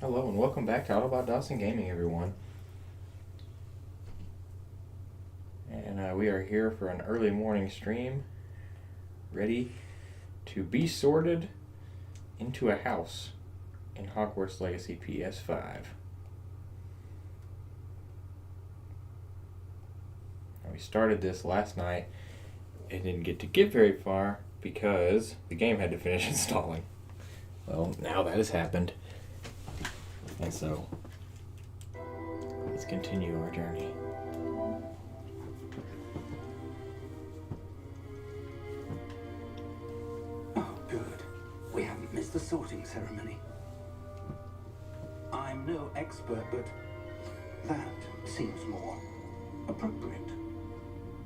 Hello and welcome back to Autobot Dawson Gaming, everyone. And we are here for an early morning stream, ready to be sorted into a house in Hogwarts Legacy PS5. Now, we started this last night and didn't get very far because the game had to finish installing. Well, now that has happened. And so, let's continue our journey. Oh, good. We haven't missed the sorting ceremony. I'm no expert, but that seems more appropriate.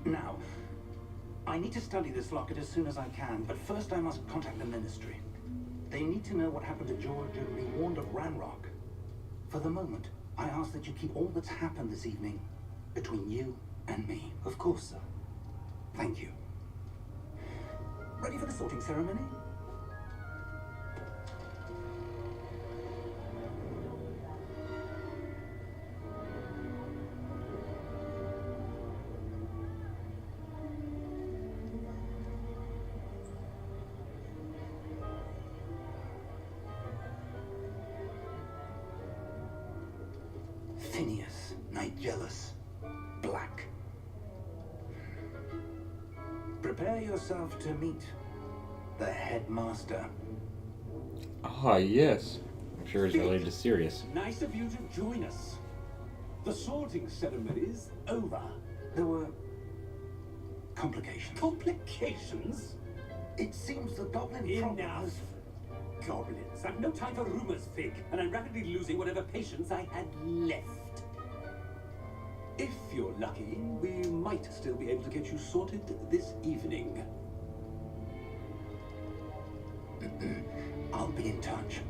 Now, I need to study this locket as soon as I can, but first I must contact the Ministry. They need to know what happened to George and be warned of Ranrock. For the moment, I ask that you keep all that's happened this evening between you and me. Of course, sir. Thank you. Ready for the sorting ceremony? Phineas, Nigellus, Black. Prepare yourself to meet the headmaster. Ah, yes. I'm sure it's related to Sirius. Nice of you to join us. The sorting ceremony's over. There were complications. Complications? It seems the goblin problem Enough. has... Goblins. I've no time for rumors, Fig, and I'm rapidly losing whatever patience I had left. If you're lucky, we might still be able to get you sorted this evening. I'll be in touch.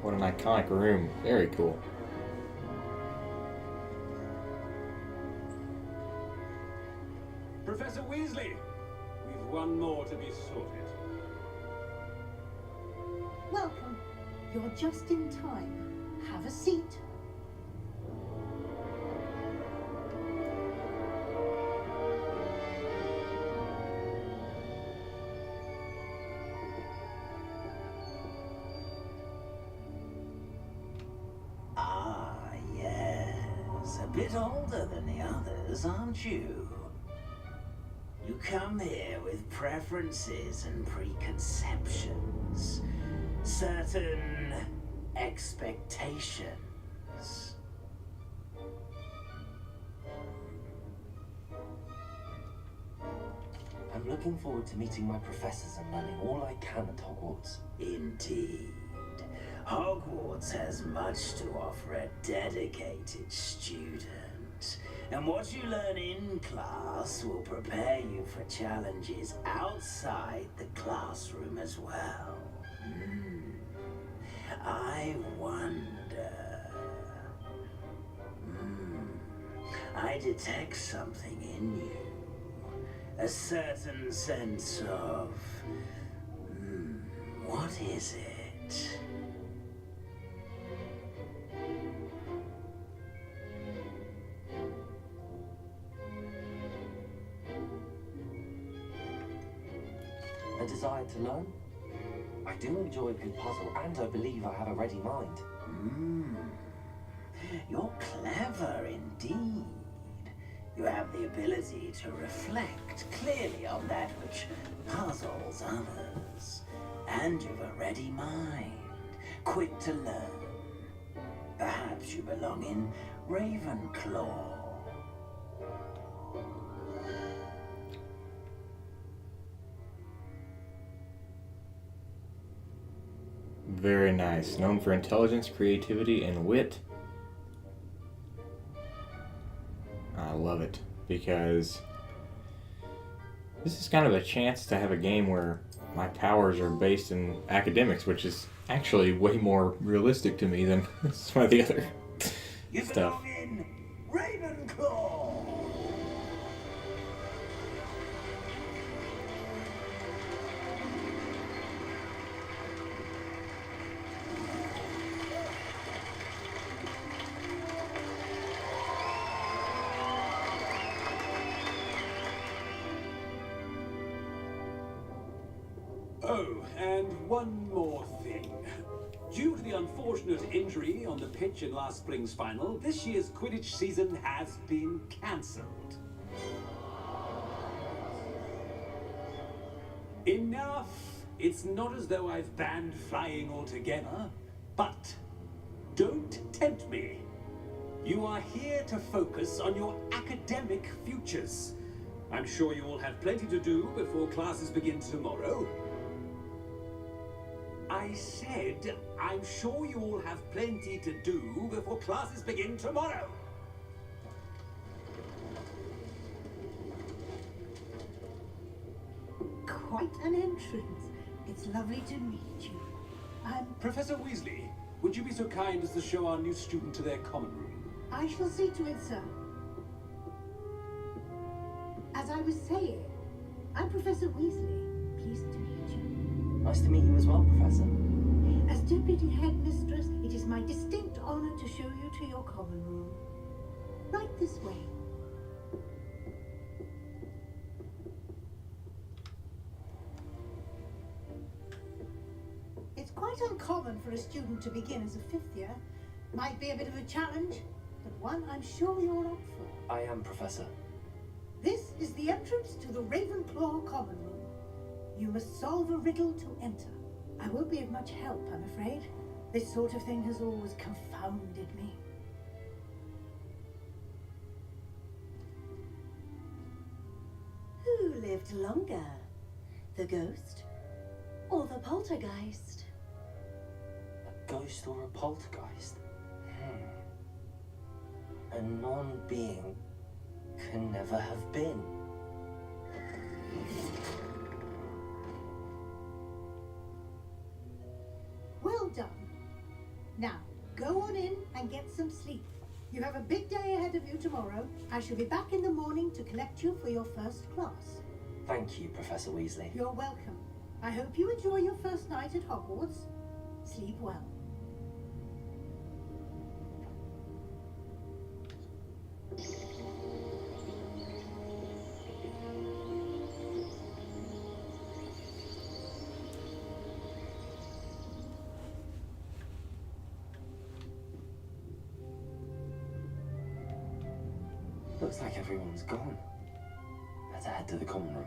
What an iconic room. Very cool. Professor Weasley, we've one more to be sorted. Welcome. You're just in time. Have a seat. Ah, yes. A bit older than the others, aren't you? You come here with preferences and preconceptions. Certain expectations. I'm looking forward to meeting my professors and learning all I can at Hogwarts. Indeed. Hogwarts has much to offer a dedicated student. And what you learn in class will prepare you for challenges outside the classroom as well. I wonder... I detect something in you. A certain sense of... what is it? A desire to learn? I do enjoy a good puzzle, and I believe I have a ready mind. You're clever indeed. You have the ability to reflect clearly on that which puzzles others. And you've a ready mind, quick to learn. Perhaps you belong in Ravenclaw. Very nice. Known for intelligence, creativity, and wit. I love it because this is kind of a chance to have a game where my powers are based in academics, which is actually way more realistic to me than some of the other You stuff. belong in Ravenclaw. And one more thing. Due to the unfortunate injury on the pitch in last spring's final, this year's Quidditch season has been cancelled. Enough! It's not as though I've banned flying altogether, but don't tempt me. You are here to focus on your academic futures. I'm sure you all have plenty to do before classes begin tomorrow. I said, I'm sure you all have plenty to do before classes begin tomorrow. Quite an entrance. It's lovely to meet you. Professor Weasley, would you be so kind as to show our new student to their common room? I shall see to it, sir. As I was saying, I'm Professor Weasley. Pleased to meet you. Nice to meet you as well, Professor. As Deputy Headmistress, it is my distinct honor to show you to your common room. Right this way. It's quite uncommon for a student to begin as a fifth year. Might be a bit of a challenge, but one I'm sure you're up for. I am, Professor. This is the entrance to the Ravenclaw common room. You must solve a riddle to enter. I won't be of much help, I'm afraid. This sort of thing has always confounded me. Who lived longer? The ghost or the poltergeist? A ghost or a poltergeist? A non-being can never have been. Well done. Now, go on in and get some sleep. You have a big day ahead of you tomorrow. I shall be back in the morning to collect you for your first class. Thank you, Professor Weasley. You're welcome. I hope you enjoy your first night at Hogwarts. Sleep well. Looks like everyone's gone. Better head to the common room.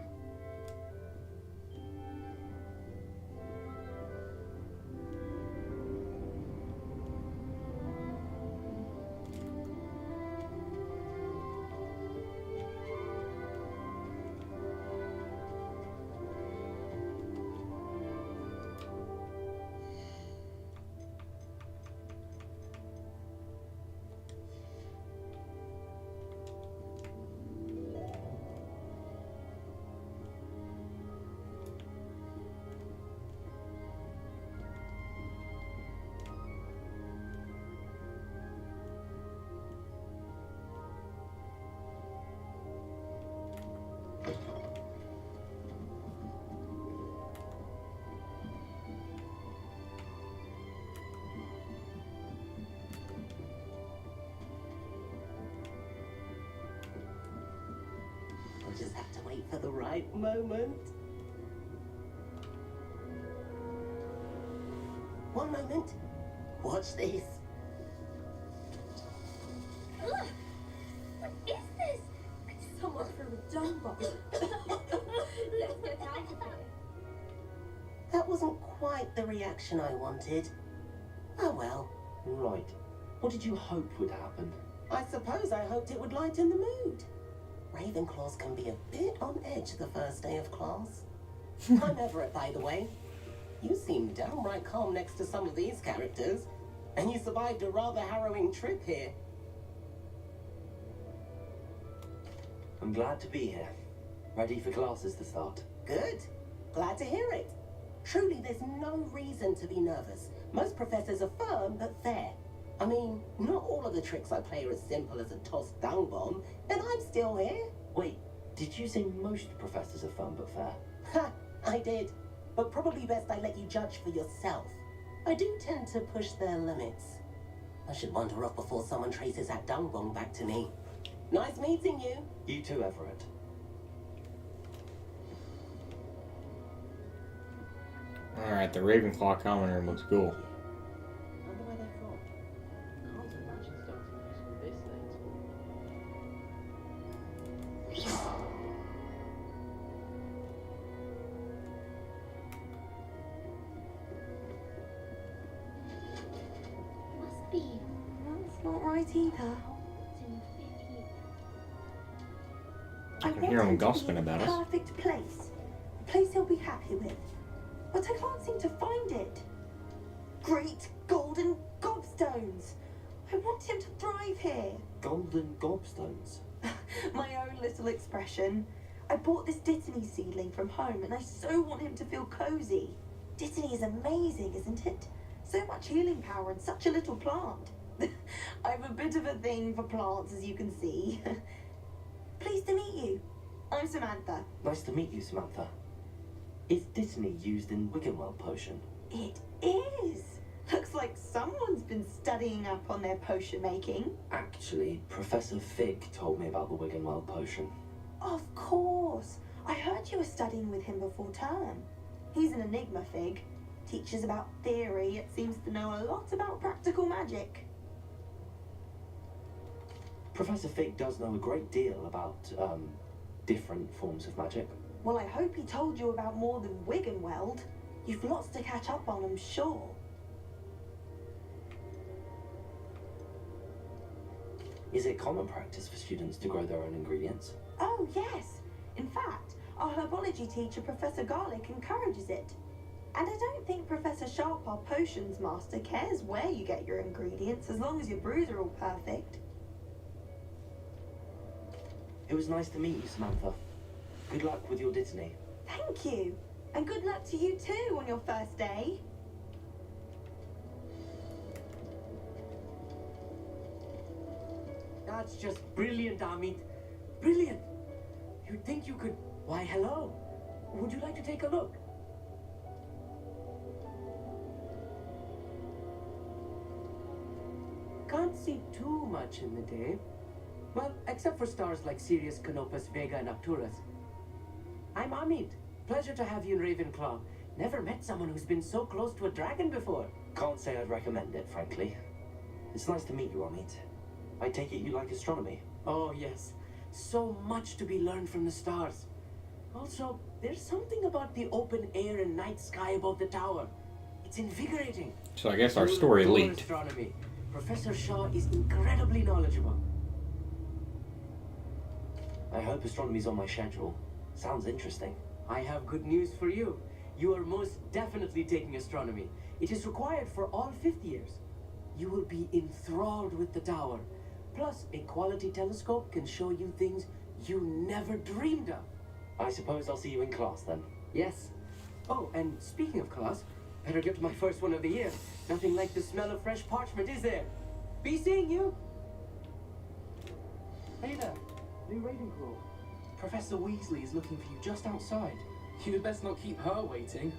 We'll just have to wait for the right moment. One moment. Watch this. Ugh! What is this? Someone threw a dung bomb. Let's get out of here. That wasn't quite the reaction I wanted. Oh well. Right. What did you hope would happen? I suppose I hoped it would lighten the mood. Ravenclaws can be a bit on edge the first day of class. I'm Everett, by the way. You seem downright calm next to some of these characters, and you survived a rather harrowing trip here. I'm glad to be here. Ready for classes to start. Good. Glad to hear it. Truly, there's no reason to be nervous. Most professors are firm but fair. I mean, not all of the tricks I play are as simple as a tossed dung bomb, and I'm still here. Wait, did you say most professors are fun but fair? Ha! I did. But probably best I let you judge for yourself. I do tend to push their limits. I should wander off before someone traces that dung bomb back to me. Nice meeting you. You too, Everett. Alright, the Ravenclaw common room looks cool. Wonder where they're from. Can't imagine starting using this late. Must be. That's not right either. Hogwarts in 50. I can hear him gossiping about us. Perfect place. A place he'll be happy with. But I can't seem to find it. Great golden gobstones. I want him to thrive here. Golden gobstones. My own little expression. I bought this Dittany seedling from home and I so want him to feel cozy. Dittany is amazing, isn't it? So much healing power in such a little plant. I have a bit of a thing for plants, as you can see. Pleased to meet you. I'm Samantha. Nice to meet you, Samantha. Is Dittany used in Wiggenweld potion? It is. Looks like someone's been studying up on their potion making. Actually, Professor Fig told me about the Wiggenweld potion. Of course. I heard you were studying with him before term. He's an enigma, Fig. Teaches about theory, yet seems to know a lot about practical magic. Professor Fig does know a great deal about, different forms of magic. Well, I hope he told you about more than Wiggenweld. You've lots to catch up on, I'm sure. Is it common practice for students to grow their own ingredients? Oh, yes. In fact, our herbology teacher, Professor Garlick, encourages it. And I don't think Professor Sharp, our potions master, cares where you get your ingredients, as long as your brews are all perfect. It was nice to meet you, Samantha. Good luck with your Dittany. Thank you. And good luck to you too on your first day. That's just brilliant, Amit. Brilliant. You'd think you could... Why, hello. Would you like to take a look? Can't see too much in the day. Well, except for stars like Sirius, Canopus, Vega, and Arcturus. I'm Amit. Pleasure to have you in Ravenclaw. Never met someone who's been so close to a dragon before. Can't say I'd recommend it, frankly. It's nice to meet you, Amit. I take it you like astronomy? Oh, yes. So much to be learned from the stars. Also, there's something about the open air and night sky above the tower. It's invigorating. So I guess our You'll story adore leaked. astronomy. Professor Shaw is incredibly knowledgeable. I hope astronomy's on my schedule. Sounds interesting. I have good news for you. You are most definitely taking astronomy. It is required for all 5th years. You will be enthralled with the tower. Plus, a quality telescope can show you things you never dreamed of. I suppose I'll see you in class then. Yes. Oh, and speaking of class, better get to my first one of the year. Nothing like the smell of fresh parchment, is there? Be seeing you. Hey there, new Ravenclaw. Professor Weasley is looking for you just outside. You'd best not keep her waiting.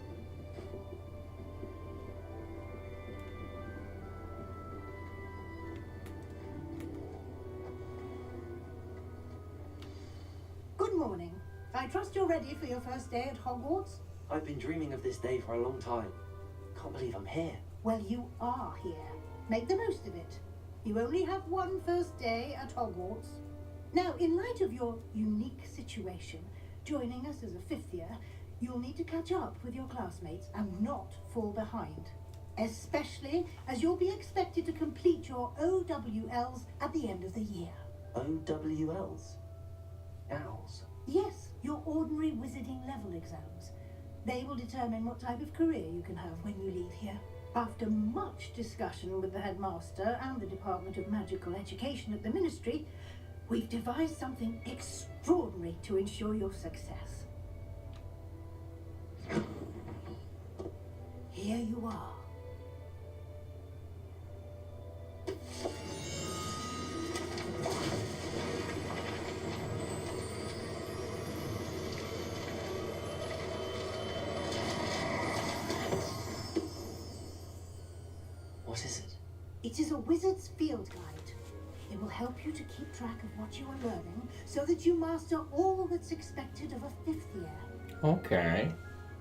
Good morning. I trust you're ready for your first day at Hogwarts? I've been dreaming of this day for a long time. Can't believe I'm here. Well, you are here. Make the most of it. You only have one first day at Hogwarts. Now, in light of your unique situation, joining us as a 5th year, you'll need to catch up with your classmates and not fall behind. Especially as you'll be expected to complete your OWLs at the end of the year. OWLs? Owls? Yes, your ordinary wizarding level exams. They will determine what type of career you can have when you leave here. After much discussion with the headmaster and the Department of Magical Education at the Ministry, we've devised something extraordinary to ensure your success. Here you are. What is it? It is a wizard's field guide. It will help you to keep track of what you are learning so that you master all that's expected of a 5th year. Okay.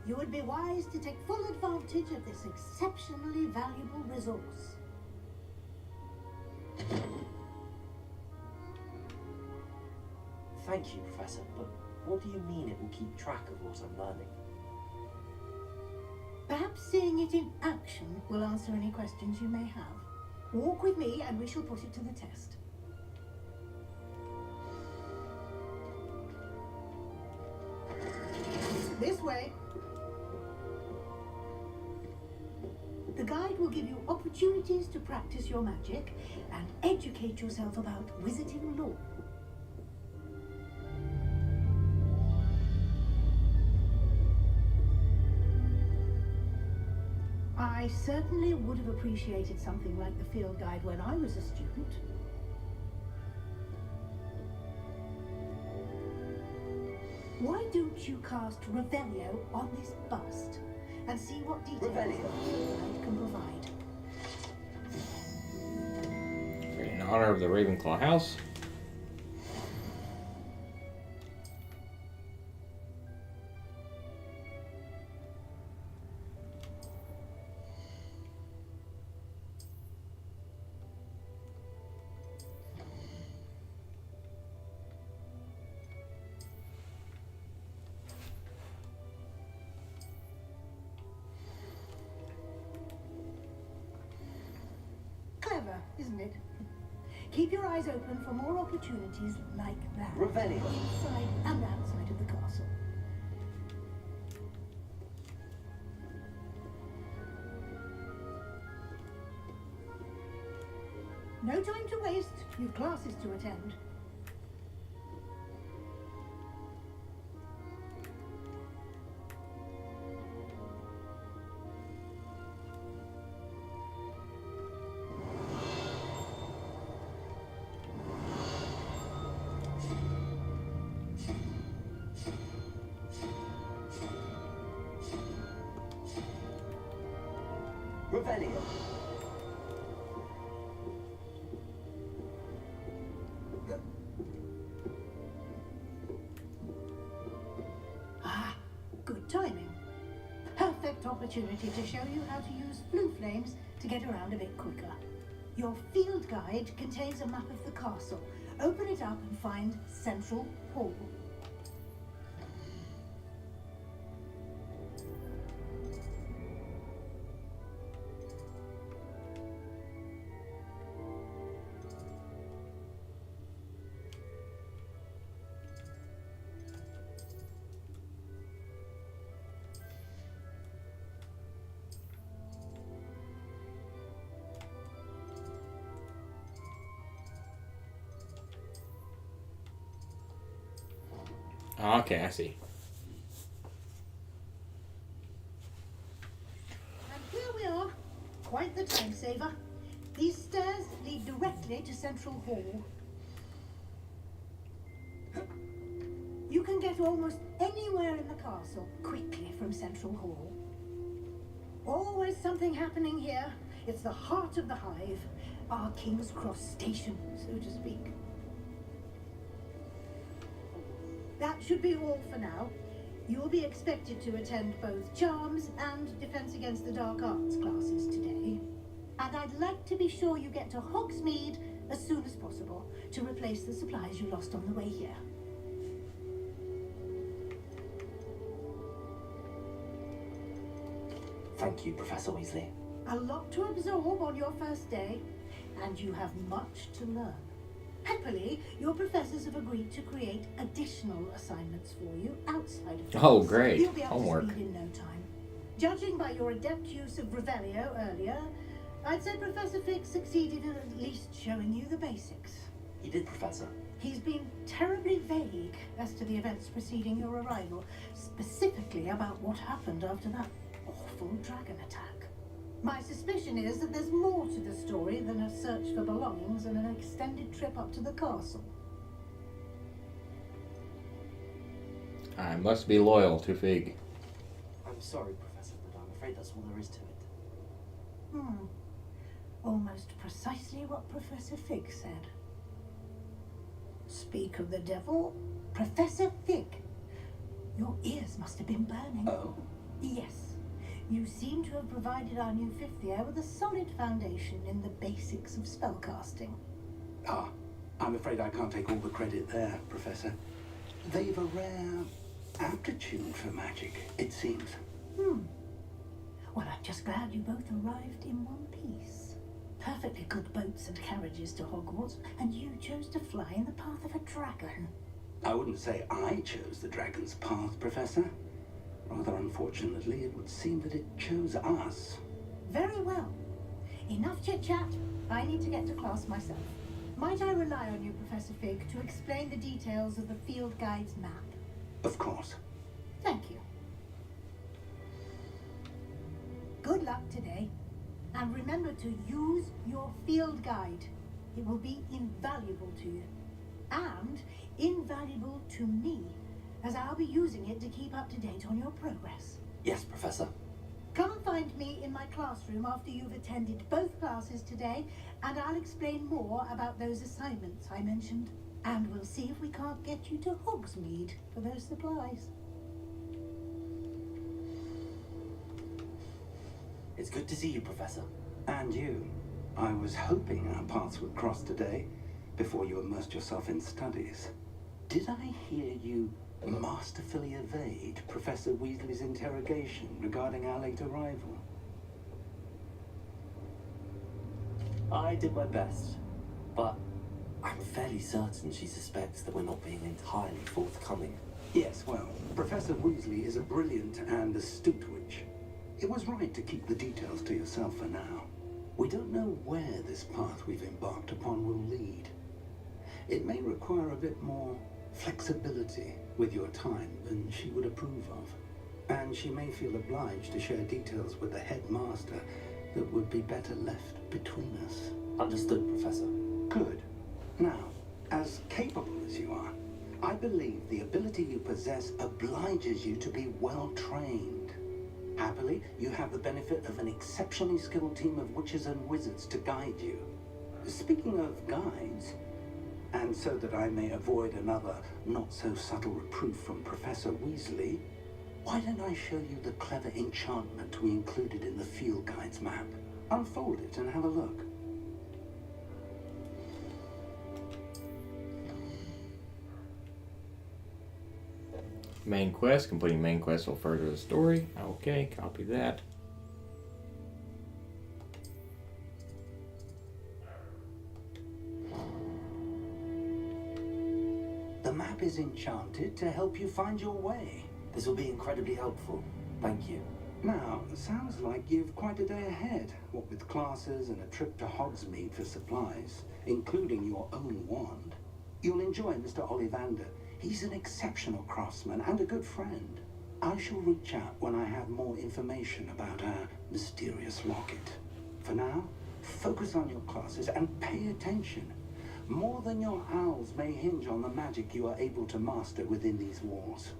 You would be wise to take full advantage of this exceptionally valuable resource. Thank you, Professor, but what do you mean it will keep track of what I'm learning? Perhaps seeing it in action will answer any questions you may have. Walk with me and we shall put it to the test. This way. The guide will give you opportunities to practice your magic and educate yourself about wizarding lore. I certainly would have appreciated something like the field guide when I was a student. Why don't you cast Revelio on this bust and see what details the field guide can provide? In honor of the Ravenclaw house. Clever, isn't it? Keep your eyes open for more opportunities like that. Revelio. Inside and outside of the castle. No time to waste. You've classes to attend. Revelio. Ah, good timing. Perfect opportunity to show you how to use blue flames to get around a bit quicker. Your field guide contains a map of the castle. Open it up and find Central Hall. Oh, okay, I see. And here we are. Quite the time saver. These stairs lead directly to Central Hall. You can get almost anywhere in the castle quickly from Central Hall. Always something happening here. It's the heart of the hive, our King's Cross station, so to speak. That should be all for now. You will be expected to attend both Charms and Defense Against the Dark Arts classes today. And I'd like to be sure you get to Hogsmeade as soon as possible to replace the supplies you lost on the way here. Thank you, Professor Weasley. A lot to absorb on your first day, and you have much to learn. Happily, your professors have agreed to create additional assignments for you outside of class. Oh, great. You'll be up Homework. to speed in no time. Judging by your adept use of Revelio earlier, I'd say Professor Fig succeeded in at least showing you the basics. He did, Professor. He's been terribly vague as to the events preceding your arrival, specifically about what happened after that awful dragon attack. My suspicion is that there's more to the story than a search for belongings and an extended trip up to the castle. I must be loyal to Fig. I'm sorry, Professor, but I'm afraid that's all there is to it. Almost precisely what Professor Fig said. Speak of the devil, Professor Fig. Your ears must have been burning. Oh. Yes. You seem to have provided our new fifth year with a solid foundation in the basics of spellcasting. Ah, I'm afraid I can't take all the credit there, Professor. They've a rare aptitude for magic, it seems. Well, I'm just glad you both arrived in one piece. Perfectly good boats and carriages to Hogwarts, and you chose to fly in the path of a dragon. I wouldn't say I chose the dragon's path, Professor. Rather unfortunately, it would seem that it chose us. Very well. Enough chit-chat. I need to get to class myself. Might I rely on you, Professor Fig, to explain the details of the field guide's map? Of course. Thank you. Good luck today. And remember to use your field guide. It will be invaluable to you. And invaluable to me, as I'll be using it to keep up to date on your progress. Yes, Professor. Come and find me in my classroom after you've attended both classes today, and I'll explain more about those assignments I mentioned. And we'll see if we can't get you to Hogsmeade for those supplies. It's good to see you, Professor. And you. I was hoping our paths would cross today, before you immersed yourself in studies. Did I hear you masterfully evade Professor Weasley's interrogation regarding our late arrival? I did my best, but I'm fairly certain she suspects that we're not being entirely forthcoming. Yes, well, Professor Weasley is a brilliant and astute witch. It was right to keep the details to yourself for now. We don't know where this path we've embarked upon will lead. It may require a bit more flexibility with your time than she would approve of. And she may feel obliged to share details with the headmaster that would be better left between us. Understood, Professor. Good. Now, as capable as you are, I believe the ability you possess obliges you to be well trained. Happily, you have the benefit of an exceptionally skilled team of witches and wizards to guide you. Speaking of guides, and so that I may avoid another not-so-subtle reproof from Professor Weasley, why don't I show you the clever enchantment we included in the field guide's map? Unfold it and have a look. Main quest. Completing main quest will further the story. Okay, copy that. The map is enchanted to help you find your way. This will be incredibly helpful. Thank you. Now, sounds like you've quite a day ahead, what with classes and a trip to Hogsmeade for supplies, including your own wand. You'll enjoy Mr. Ollivander. He's an exceptional craftsman and a good friend. I shall reach out when I have more information about our mysterious locket. For now, focus on your classes and pay attention. More than your owls may hinge on the magic you are able to master within these walls.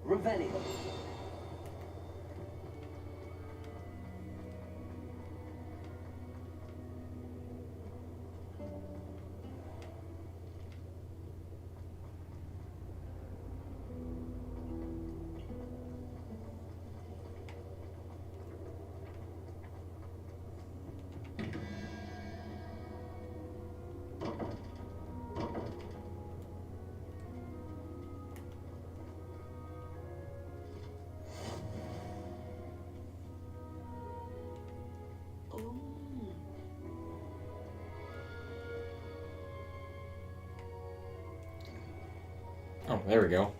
Revelio. Oh, there we go.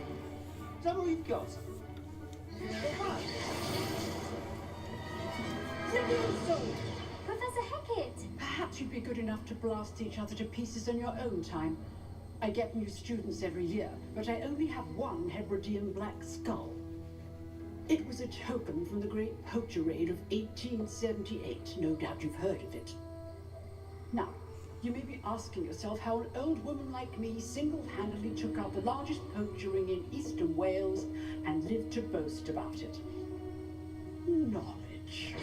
Is that all you've Levioso! Professor Hackett! Perhaps you'd be good enough to blast each other to pieces on your own time. I get new students every year, but I only have one Hebridean black skull. It was a token from the Great Poacher Raid of 1878. No doubt you've heard of it. Now, you may be asking yourself how an old woman like me single-handedly took out the largest poacher ring in eastern Wales and lived to boast about it. Knowledge.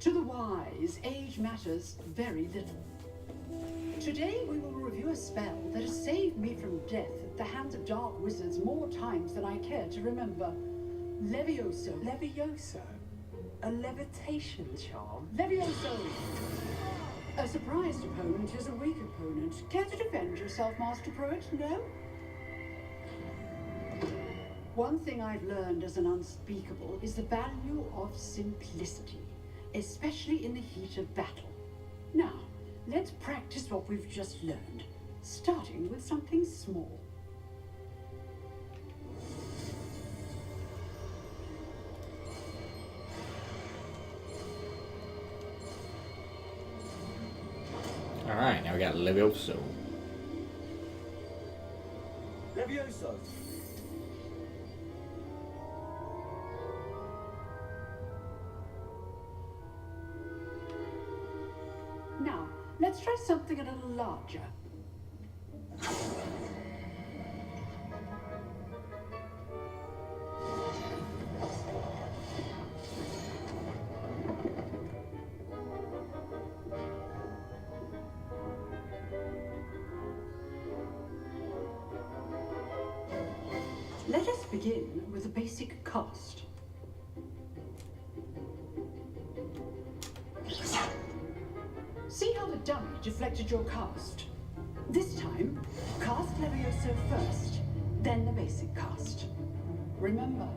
To the wise, age matters very little. Today we will review a spell that has saved me from death at the hands of dark wizards more times than I care to remember. Levioso. Levioso? A levitation charm? Levioso! A surprised opponent is a weak opponent. Care to defend yourself, Master Poet? No? One thing I've learned as an unspeakable is the value of simplicity, especially in the heat of battle. Now, let's practice what we've just learned, starting with something small. Alright, now we got Levioso. Levioso! Now, let's try something a little larger. Let us begin with a basic cast. See how the dummy deflected your cast? This time, cast Levioso first, then the basic cast. Remember,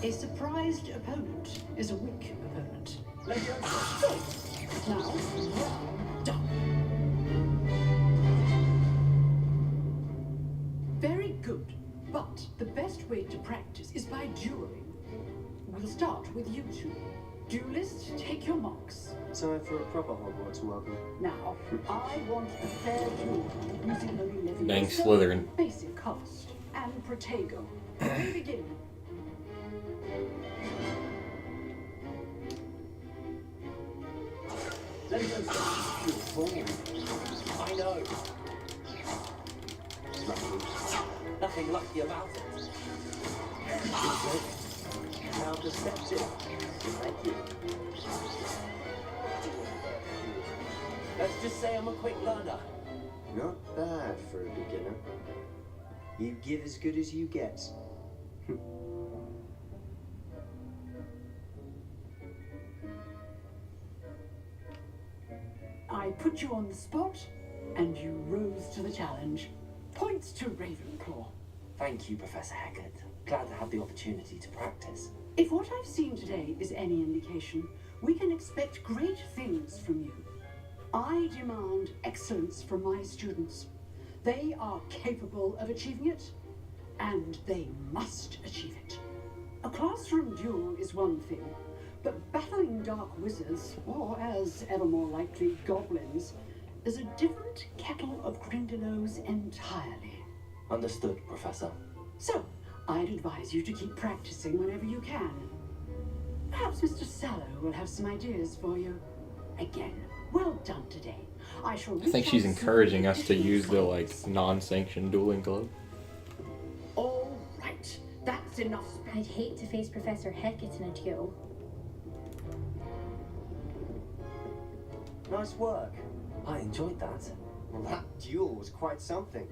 a surprised opponent is a weak opponent. Levioso! Good. Now, well done. Very good. But the best way to practice is by dueling. We'll start with you two. Duelists, take your marks. Time for a proper Hogwarts welcome. Now, I want a fair duel using only Levioso, Dang Slytherin. basic cast, and Protego. We begin. Levioso! Good form. I know. Nothing lucky about it. How deceptive. Thank you. Let's just say I'm a quick learner. Not bad for a beginner. You give as good as you get. I put you on the spot, and you rose to the challenge. Points to Ravenclaw. Thank you, Professor Hackett. Glad to have the opportunity to practice. If what I've seen today is any indication, we can expect great things from you. I demand excellence from my students. They are capable of achieving it, and they must achieve it. A classroom duel is one thing, but battling dark wizards, or as ever more likely, goblins, is a different kettle of Grindylows entirely. Understood, Professor. So, I'd advise you to keep practicing whenever you can. Perhaps Mr. Sallow will have some ideas for you. Again, well done today. I think she's encouraging us to use the non-sanctioned dueling club. All right, that's enough. I'd hate to face Professor Hackett in a duel. Nice work. I enjoyed that. Well, that duel was quite something.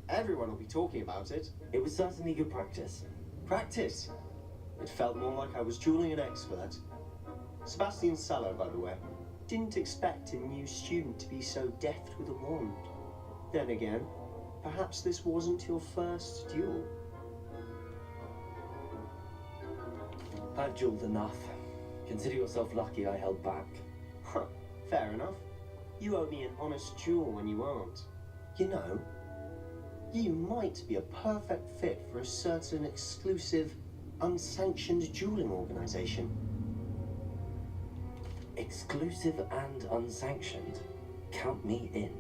Everyone will be talking about it. It was certainly good practice. Practice? It felt more like I was dueling an expert. Sebastian Sallow, by the way. Didn't expect a new student to be so deft with a wand. Then again, perhaps this wasn't your first duel. I've dueled enough. Consider yourself lucky I held back. Huh, fair enough. You owe me an honest duel when you aren't. You know, you might be a perfect fit for a certain exclusive unsanctioned dueling organization. Exclusive and unsanctioned. Count me in.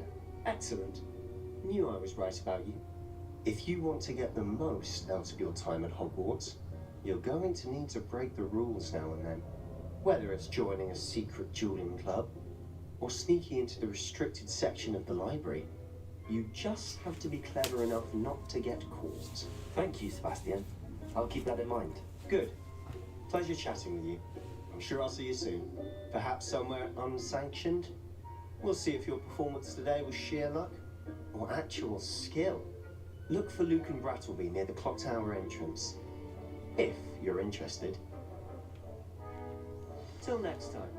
Excellent. Knew I was right about you. If you want to get the most out of your time at Hogwarts, you're going to need to break the rules now and then. Whether it's joining a secret dueling club, or sneaking into the restricted section of the library, you just have to be clever enough not to get caught. Thank you, Sebastian. I'll keep that in mind. Good. Pleasure chatting with you. I'm sure I'll see you soon. Perhaps somewhere unsanctioned? We'll see if your performance today was sheer luck or actual skill. Look for Luke and Brattleby near the clock tower entrance, if you're interested. Till next time.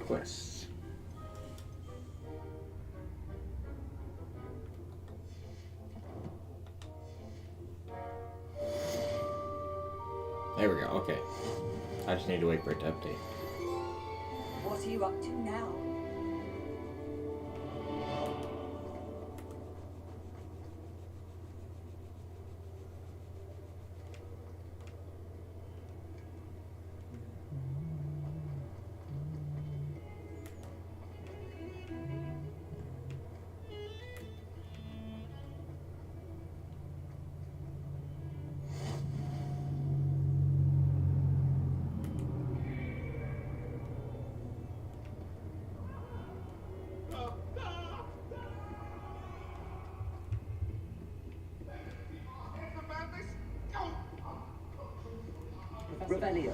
Quests. There we go, okay. I just need to wait for it to update. What are you up to now? Revelio.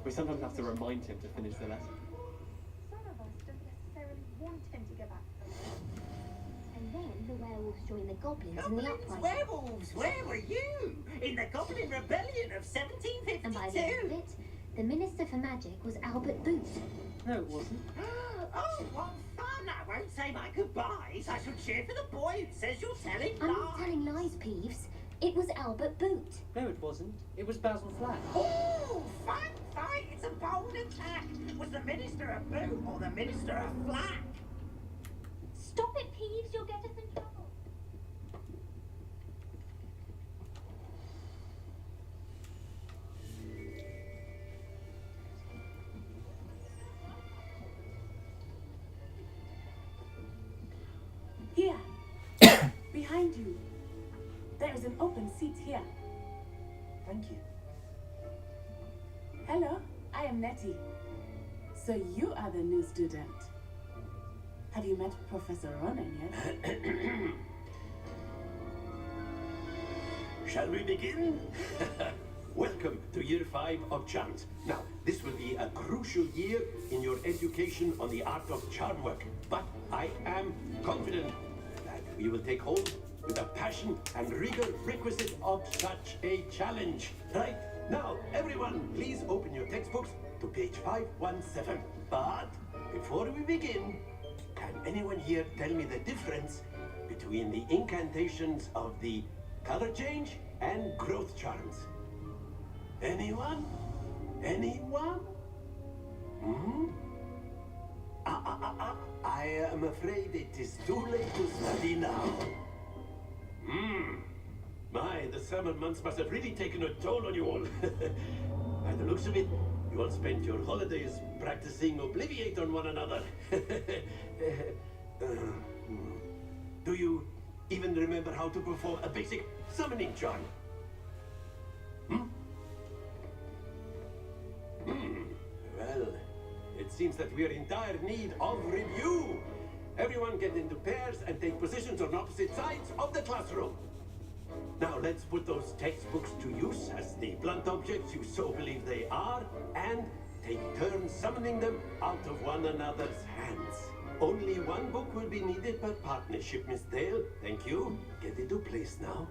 We sometimes have to remind him to finish the lesson. Some of us don't necessarily want him to go back. And then the werewolves join the goblins in the uprising. Werewolves, where were you? In the Goblin Rebellion of 1752? And by the end of it, the Minister for Magic was Albert Boot. No, it wasn't. Oh, what fun! I won't say my goodbyes. I shall cheer for the boy who says you're telling I'm lies. not telling lies, Peeves. It was Albert Boot. No, it wasn't. It was Basil Flack. Oh, fight! It's a bold attack. Was the Minister a boot or the Minister a flack? Stop it, Peeves. You'll get us in trouble. Here. Behind you. There is an open seat here. Thank you. Hello, I am Nettie. So you are the new student. Have you met Professor Ronan yet? Shall we begin? Welcome to Year 5 of Charms. Now, this will be a crucial year in your education on the art of charm work. But I am confident that you will take hold with the passion and rigor requisite of such a challenge. Right? Now, everyone, please open your textbooks to page 517. But before we begin, can anyone here tell me the difference between the incantations of the color change and growth charms? Anyone? Anyone? Hmm? I am afraid it is too late to study now. My, the summer months must have really taken a toll on you all. By the looks of it, you all spent your holidays practicing Obliviate on one another. Do you even remember how to perform a basic summoning charm? Well, it seems that we are in dire need of review. Everyone get into pairs and take positions on opposite sides of the classroom. Now let's put those textbooks to use as the blunt objects you so believe they are, and take turns summoning them out of one another's hands. Only one book will be needed per partnership, Miss Dale. Thank you. Get into place now.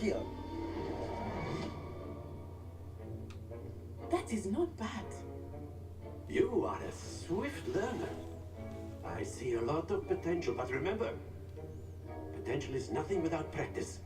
Akio. That is not bad. You are a swift learner. I see a lot of potential, but remember, potential is nothing without practice.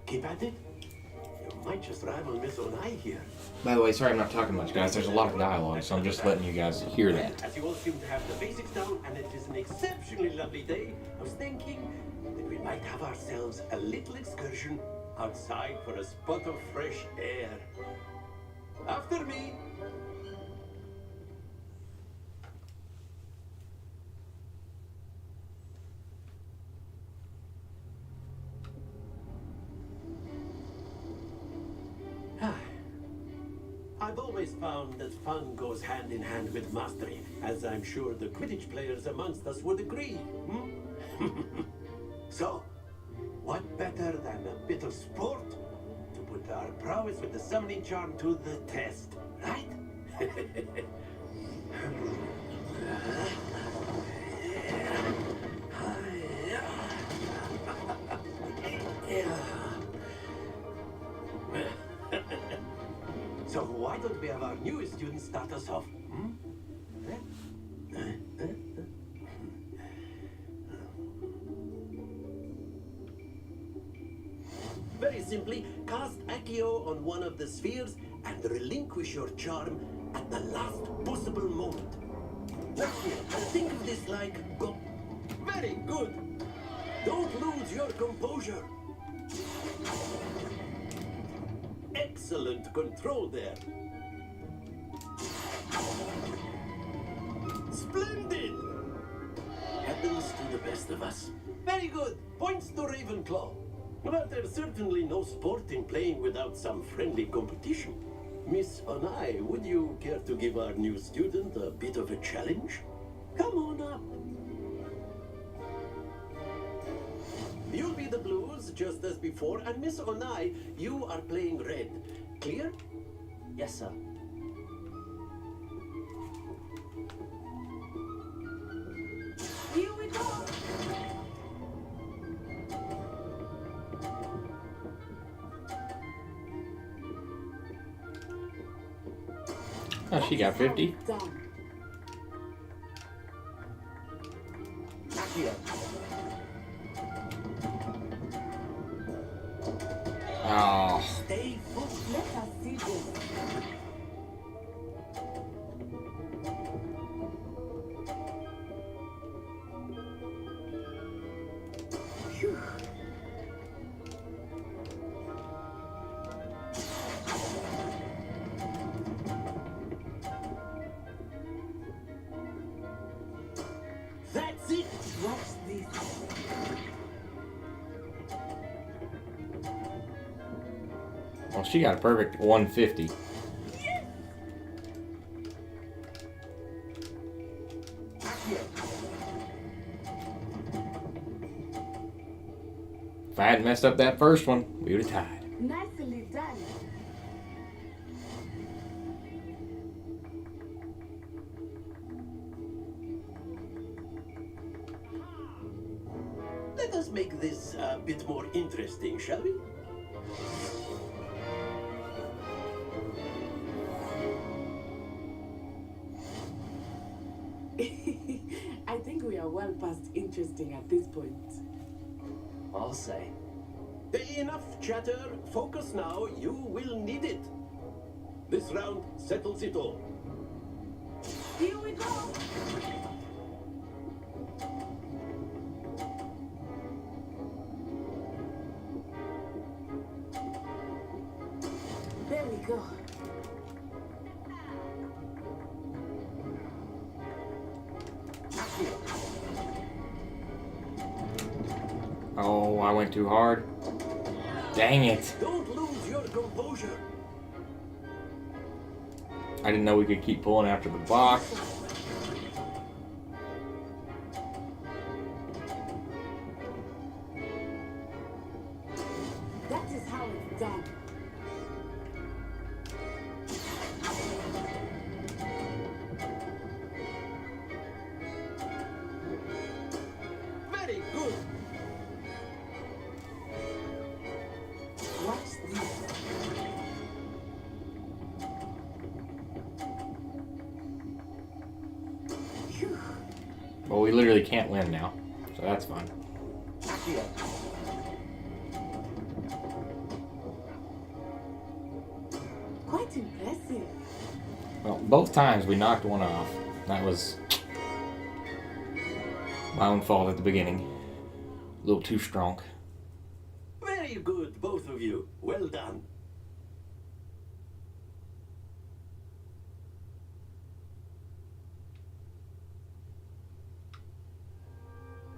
Keep at it. You might just rival Miss Onai here. By the way, sorry I'm not talking much, guys. There's a lot of dialogue, so I'm just letting you guys hear that. As you all seem to have the basics down, and it is an exceptionally lovely day, I was thinking that we might have ourselves a little excursion outside for a spot of fresh air. After me. I've always found that fun goes hand in hand with mastery, as I'm sure the Quidditch players amongst us would agree. So, what better than a bit of sport to put our prowess with the summoning charm to the test, right? So why don't we have our newest student start us off? Very simply, cast Accio on one of the spheres and relinquish your charm at the last possible moment. Now here, think of this like go. Very good. Don't lose your composure. Excellent control there. Splendid! Happens to the best of us. Very good. Points to Ravenclaw. But there's certainly no sport in playing without some friendly competition. Miss Onai, would you care to give our new student a bit of a challenge? Come on up. You'll be the blues, just as before, and Miss Onai, you are playing red. Clear? Yes, sir. Here we go. Oh, she got 50. Done. Accio. Oh. Stay focused. Let us see this. Phew. That's it. Watch this. Well, she got a perfect 150. If I hadn't messed up that first one, we would have tied. Nicely done. Let us make this a bit more interesting, shall we? I think we are well past interesting at this point. I'll say. Enough chatter. Focus now. You will need it. This round settles it all. Here we go. There we go. Oh, I went too hard. Dang it. Don't lose your composure. I didn't know we could keep pulling after the box. That is how it's done. Very good. Well, we literally can't win now, so that's fun. Quite impressive. Well, both times we knocked one off. That was my own fault at the beginning. A little too strong. Very good, both of you. Well done.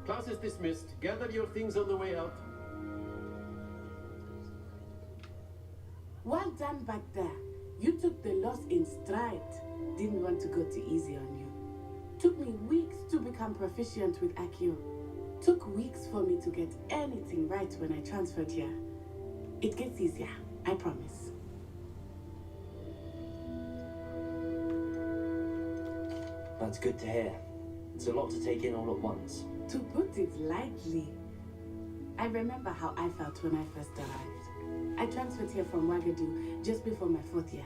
Class is dismissed. Gather your things on the way out. Well done back there. You took the loss in stride. Didn't want to go too easy on you. Took me weeks to become proficient with Accio. Took weeks for me to get anything right when I transferred here. It gets easier, I promise. That's good to hear. It's a lot to take in all at once. To put it lightly, I remember how I felt when I first arrived. I transferred here from Wagadu just before my 4th year.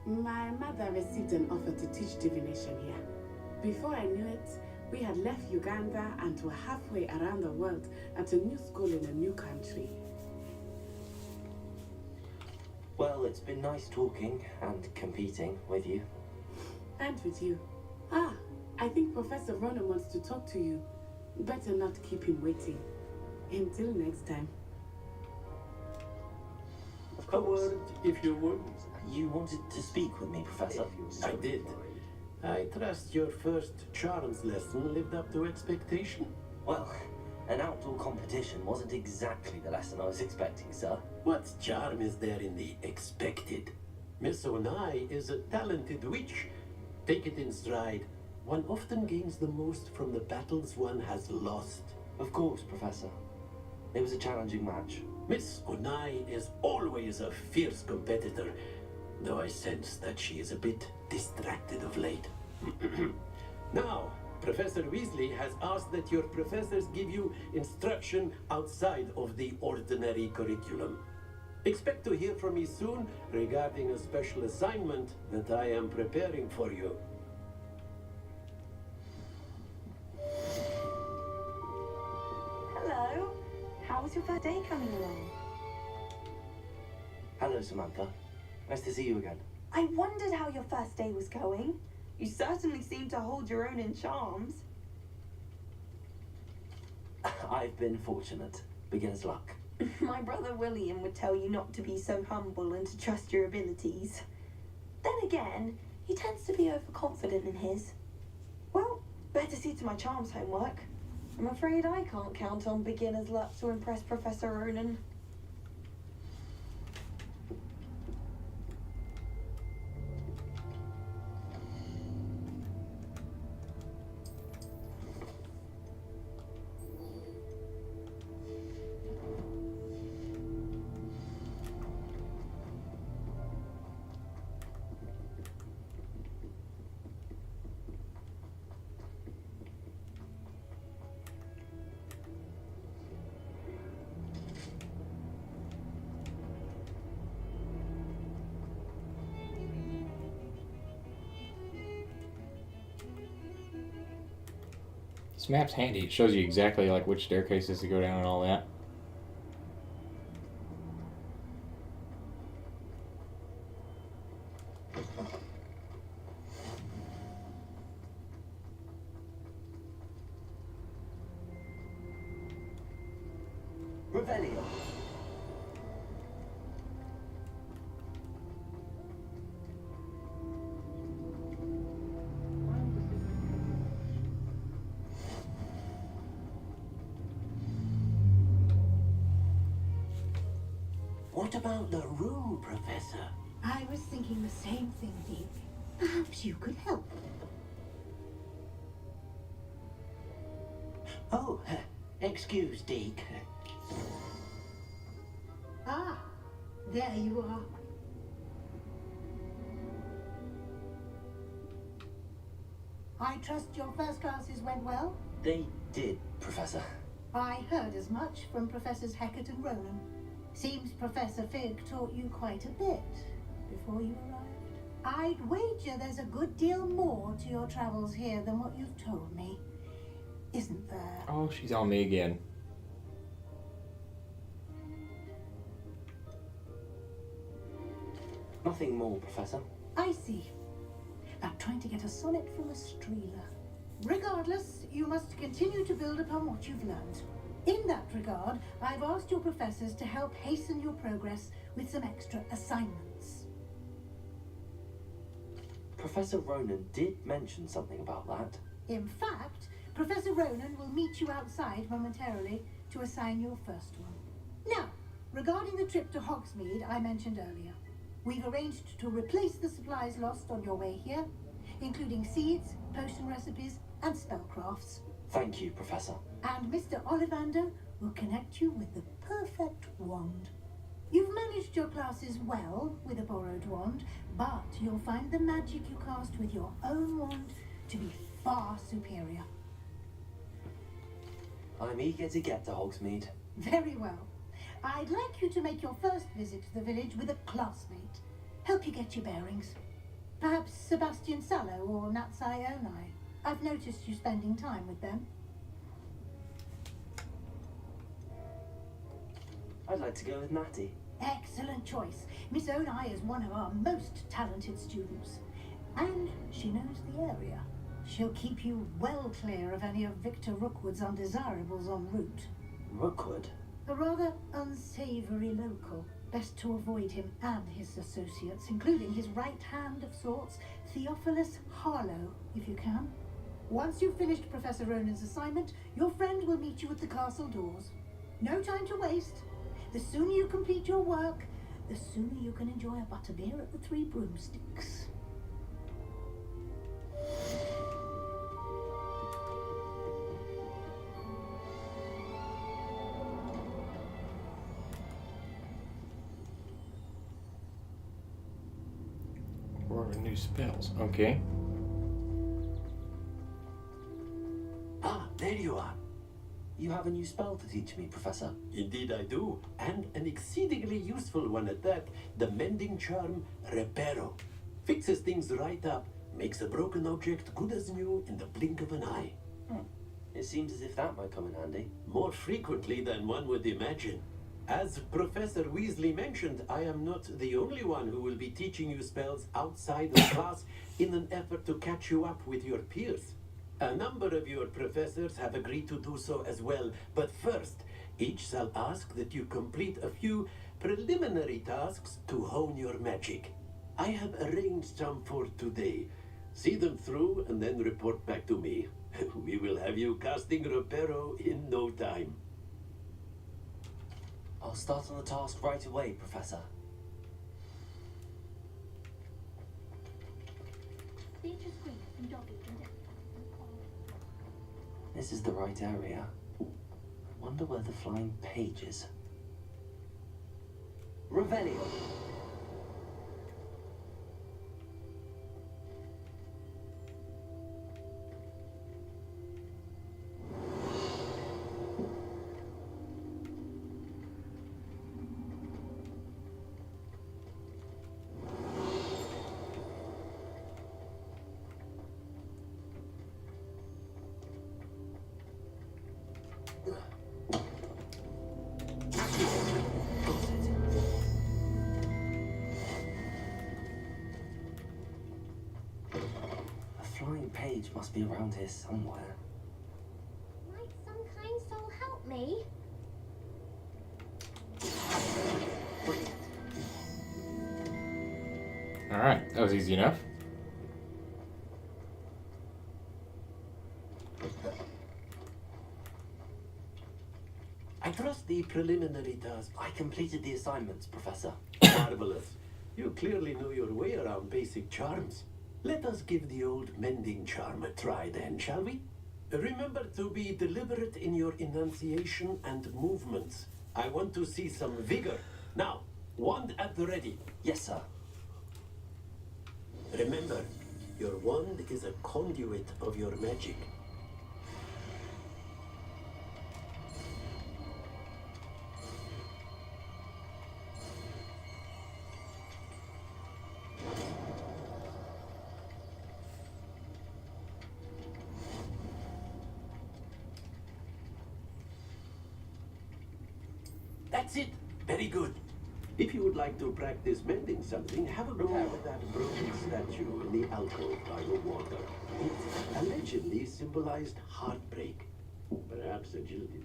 My mother received an offer to teach divination here. Before I knew it, we had left Uganda and were halfway around the world at a new school in a new country. Well, it's been nice talking and competing with you. And with you. Ah, I think Professor Ronan wants to talk to you. Better not keep him waiting. Until next time. A word, if you would. You wanted to speak with me, Professor? I did. I trust your first charms lesson lived up to expectation. Well, an outdoor competition wasn't exactly the lesson I was expecting, sir. What charm is there in the expected? Miss Onai is a talented witch. Take it in stride. One often gains the most from the battles one has lost. Of course, Professor. It was a challenging match. Miss Onai is always a fierce competitor, though I sense that she is a bit distracted of late. Now, Professor Weasley has asked that your professors give you instruction outside of the ordinary curriculum. Expect to hear from me soon regarding a special assignment that I am preparing for you. Hello. How was your first day coming along? Hello, Samantha. Nice to see you again. I wondered how your first day was going. You certainly seem to hold your own in charms. I've been fortunate. Beginner's luck. My brother William would tell you not to be so humble and to trust your abilities. Then again, he tends to be overconfident in his. Well, better see to my charms homework. I'm afraid I can't count on beginner's luck to impress Professor Ronan. This map's handy. It shows you exactly like which staircases to go down and all that. Revelio. What about the room, Professor? I was thinking the same thing, Deek. Perhaps you could help. Oh, excuse, Deke. Ah, there you are. I trust your first classes went well? They did, Professor. I heard as much from Professors Hackett and Ronan. Seems Professor Fig taught you quite a bit before you arrived. I'd wager there's a good deal more to your travels here than what you've told me. isn't there? Oh, she's on me again. Nothing more, Professor. I see. Like trying to get a sonnet from a streeler. Regardless, you must continue to build upon what you've learned. In that regard, I've asked your professors to help hasten your progress with some extra assignments. Professor Ronan did mention something about that. In fact, Professor Ronan will meet you outside momentarily to assign your first one. Now, regarding the trip to Hogsmeade I mentioned earlier, we've arranged to replace the supplies lost on your way here, including seeds, potion recipes, and spellcrafts. Thank you, Professor. And Mr. Ollivander will connect you with the perfect wand. You've managed your classes well with a borrowed wand, but you'll find the magic you cast with your own wand to be far superior. I'm eager to get to Hogsmeade. Very well. I'd like you to make your first visit to the village with a classmate. Help you get your bearings. Perhaps Sebastian Sallow or Natsai Onai. I've noticed you spending time with them. I'd like to go with Natty. Excellent choice. Miss Onai is one of our most talented students. And she knows the area. She'll keep you well clear of any of Victor Rookwood's undesirables en route. Rookwood? A rather unsavory local. Best to avoid him and his associates, including his right hand of sorts, Theophilus Harlow, if you can. Once you've finished Professor Ronan's assignment, your friend will meet you at the castle doors. No time to waste. The sooner you complete your work, the sooner you can enjoy a butterbeer at the Three Broomsticks. Or new spells. Okay. Ah, there you are. You have a new spell to teach me, Professor. Indeed I do, and an exceedingly useful one at that. The mending charm, Reparo. Fixes things right up, makes a broken object good as new in the blink of an eye. It seems as if that might come in handy. More frequently than one would imagine. As Professor Weasley mentioned, I am not the only one who will be teaching you spells outside of class in an effort to catch you up with your peers. A number of your professors have agreed to do so as well, but first, each shall ask that you complete a few preliminary tasks to hone your magic. I have arranged some for today. See them through and then report back to me. We will have you casting Reparo in no time. I'll start on the task right away, Professor. This is the right area. Wonder where the flying page is. Revelio. Page must be around here somewhere. Might some kind soul help me? Alright, that was easy enough. I trust the preliminary task. I completed the assignments, Professor. Marvelous. You clearly know your way around basic charms. Let us give the old mending charm a try then, shall we? Remember to be deliberate in your enunciation and movements. I want to see some vigor. Now, wand at the ready. Yes, sir. Remember, your wand is a conduit of your magic. That's it. Very good. If you would like to practice mending something, have a go with that broken statue in the alcove by the water. It allegedly symbolized heartbreak. Perhaps agility.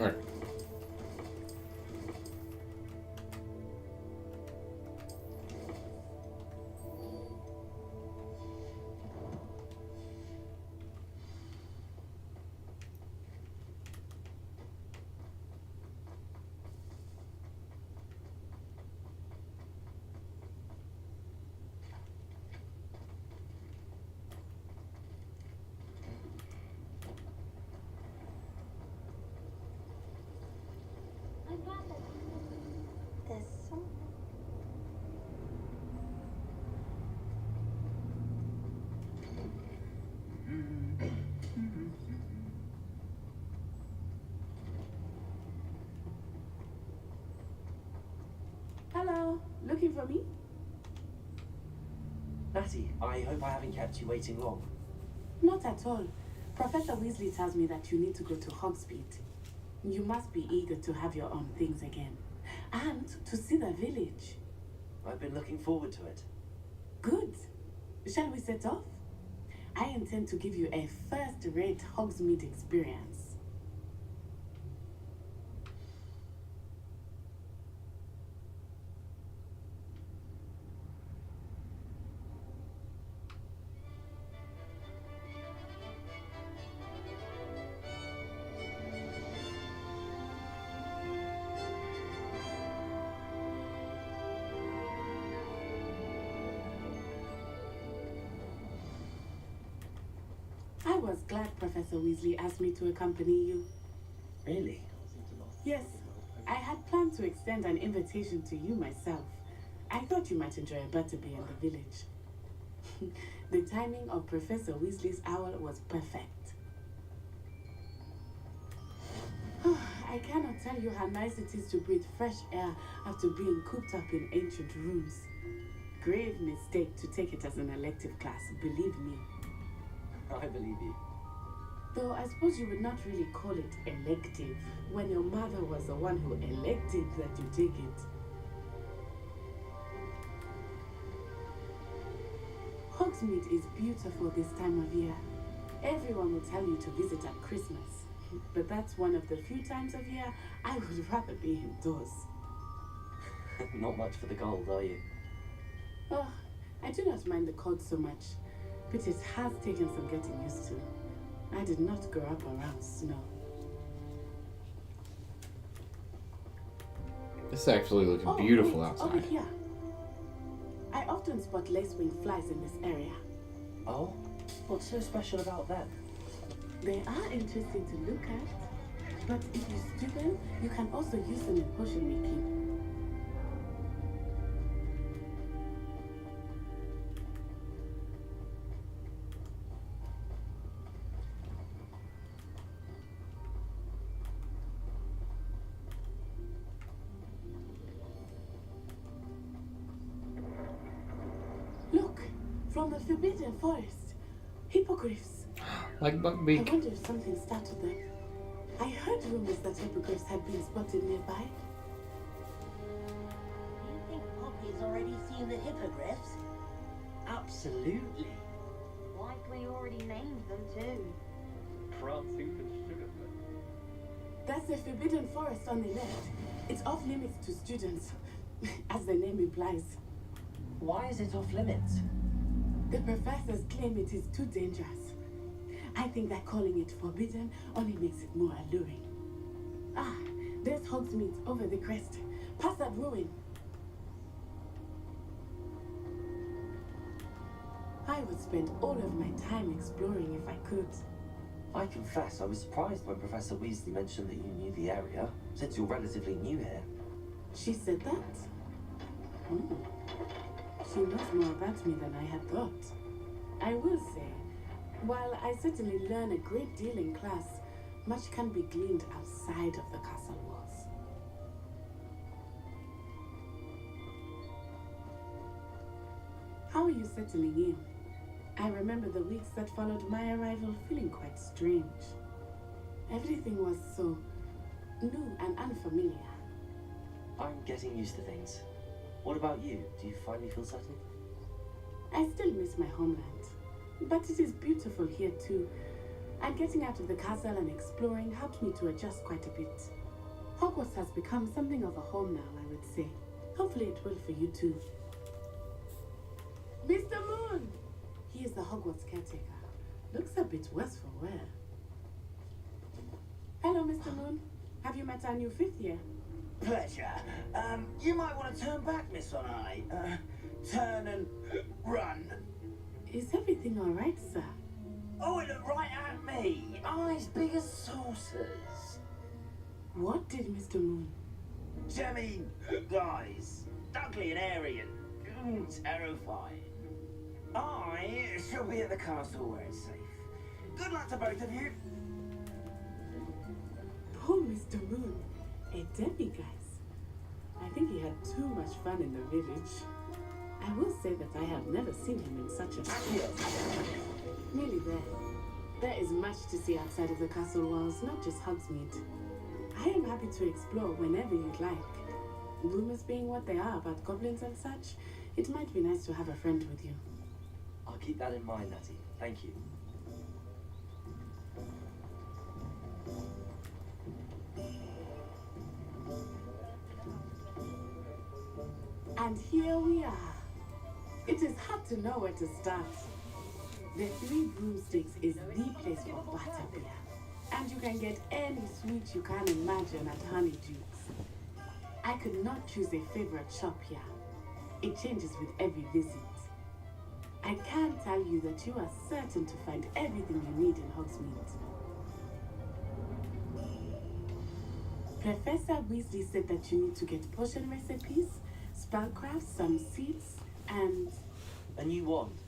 Alright. There's some. Hello, looking for me? Natty, I hope I haven't kept you waiting long. Not at all. Professor Weasley tells me that you need to go to Hogsmeade. You must be eager to have your own things again. And to see the village. I've been looking forward to it. Good. Shall we set off? I intend to give you a first-rate Hogsmeade experience. I was glad Professor Weasley asked me to accompany you. Really? Yes, I had planned to extend an invitation to you myself. I thought you might enjoy a butterbeer in the village. The timing of Professor Weasley's owl was perfect. I cannot tell you how nice it is to breathe fresh air after being cooped up in ancient rooms. Grave mistake to take it as an elective class, believe me. I believe you. Though I suppose you would not really call it elective when your mother was the one who elected that you take it. Hogsmeade is beautiful this time of year. Everyone will tell you to visit at Christmas, but that's one of the few times of year I would rather be indoors. Not much for the cold, are you? Oh, I do not mind the cold so much, but it has taken some getting used to. I did not grow up around snow. This is actually looking beautiful wait, outside. Over here. I often spot lacewing flies in this area. Oh? What's so special about them? They are interesting to look at, but if you stew them, you can also use them in potion making. Look, from the Forbidden Forest, hippogriffs. Like I Buckbeak. wonder if something startled them. I heard rumors that hippogriffs had been spotted nearby. You think Poppy's already seen the hippogriffs? Absolutely. Like we already named them too. Prawn soup and sugarfoot. That's the forbidden forest on the left. It's off limits to students, as the name implies. Why is it off limits? The professors claim it is too dangerous. I think that calling it forbidden only makes it more alluring. Ah, there's Hogsmeade over the crest. Past that ruin. I would spend all of my time exploring if I could. I confess, I was surprised when Professor Weasley mentioned that you knew the area, since you're relatively new here. She said that? Hmm. She knows more about me than I had thought. I will say, while I certainly learn a great deal in class, much can be gleaned outside of the castle walls. How are you settling in? I remember the weeks that followed my arrival feeling quite strange. Everything was so new and unfamiliar. I'm getting used to things. What about you? Do you finally feel settled? I still miss my homeland, but it is beautiful here too. And getting out of the castle and exploring helped me to adjust quite a bit. Hogwarts has become something of a home now, I would say. Hopefully it will for you too. Mr. Moon! He is the Hogwarts caretaker. Looks a bit worse for wear. Hello, Mr. Moon. Have you met our new fifth year? Pleasure. You might want to turn back, Miss On Eye. Turn and run. Is everything all right, sir? Oh, it looked right at me. Eyes big as saucers. What did Mr. Moon? I mean, guys, ugly and airy and terrifying. I shall be at the castle where it's safe. Good luck to both of you. Poor Mr. Moon, a demiguise. I think he had too much fun in the village. I will say that I have never seen him in such a state. Nearly there. There is much to see outside of the castle walls, not just Hogsmeade. I am happy to explore whenever you'd like. Rumors being what they are about goblins and such, it might be nice to have a friend with you. I'll keep that in mind, Natty. Thank you. And here we are. It is hard to know where to start. The Three Broomsticks is the place for butterbeer. And you can get any sweet you can imagine at Honeydukes. I could not choose a favorite shop here. It changes with every visit. I can tell you that you are certain to find everything you need in Hogsmeade. Professor Weasley said that you need to get potion recipes, spellcrafts, some seeds, and... A new wand?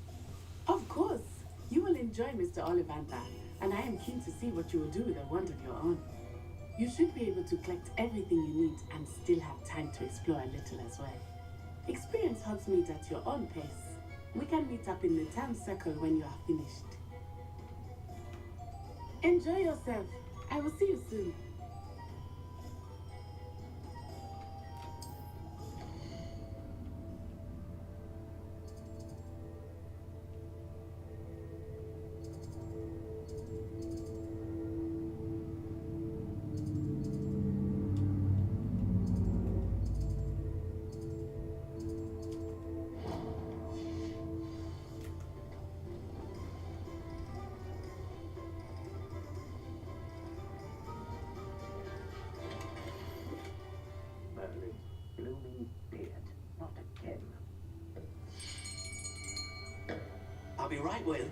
Of course! You will enjoy Mr. Ollivander, and I am keen to see what you will do with a wand of your own. You should be able to collect everything you need and still have time to explore a little as well. Experience Hogsmeade at your own pace. We can meet up in the town circle when you are finished. Enjoy yourself. I will see you soon. Blooming beard. Not again. I'll be right with...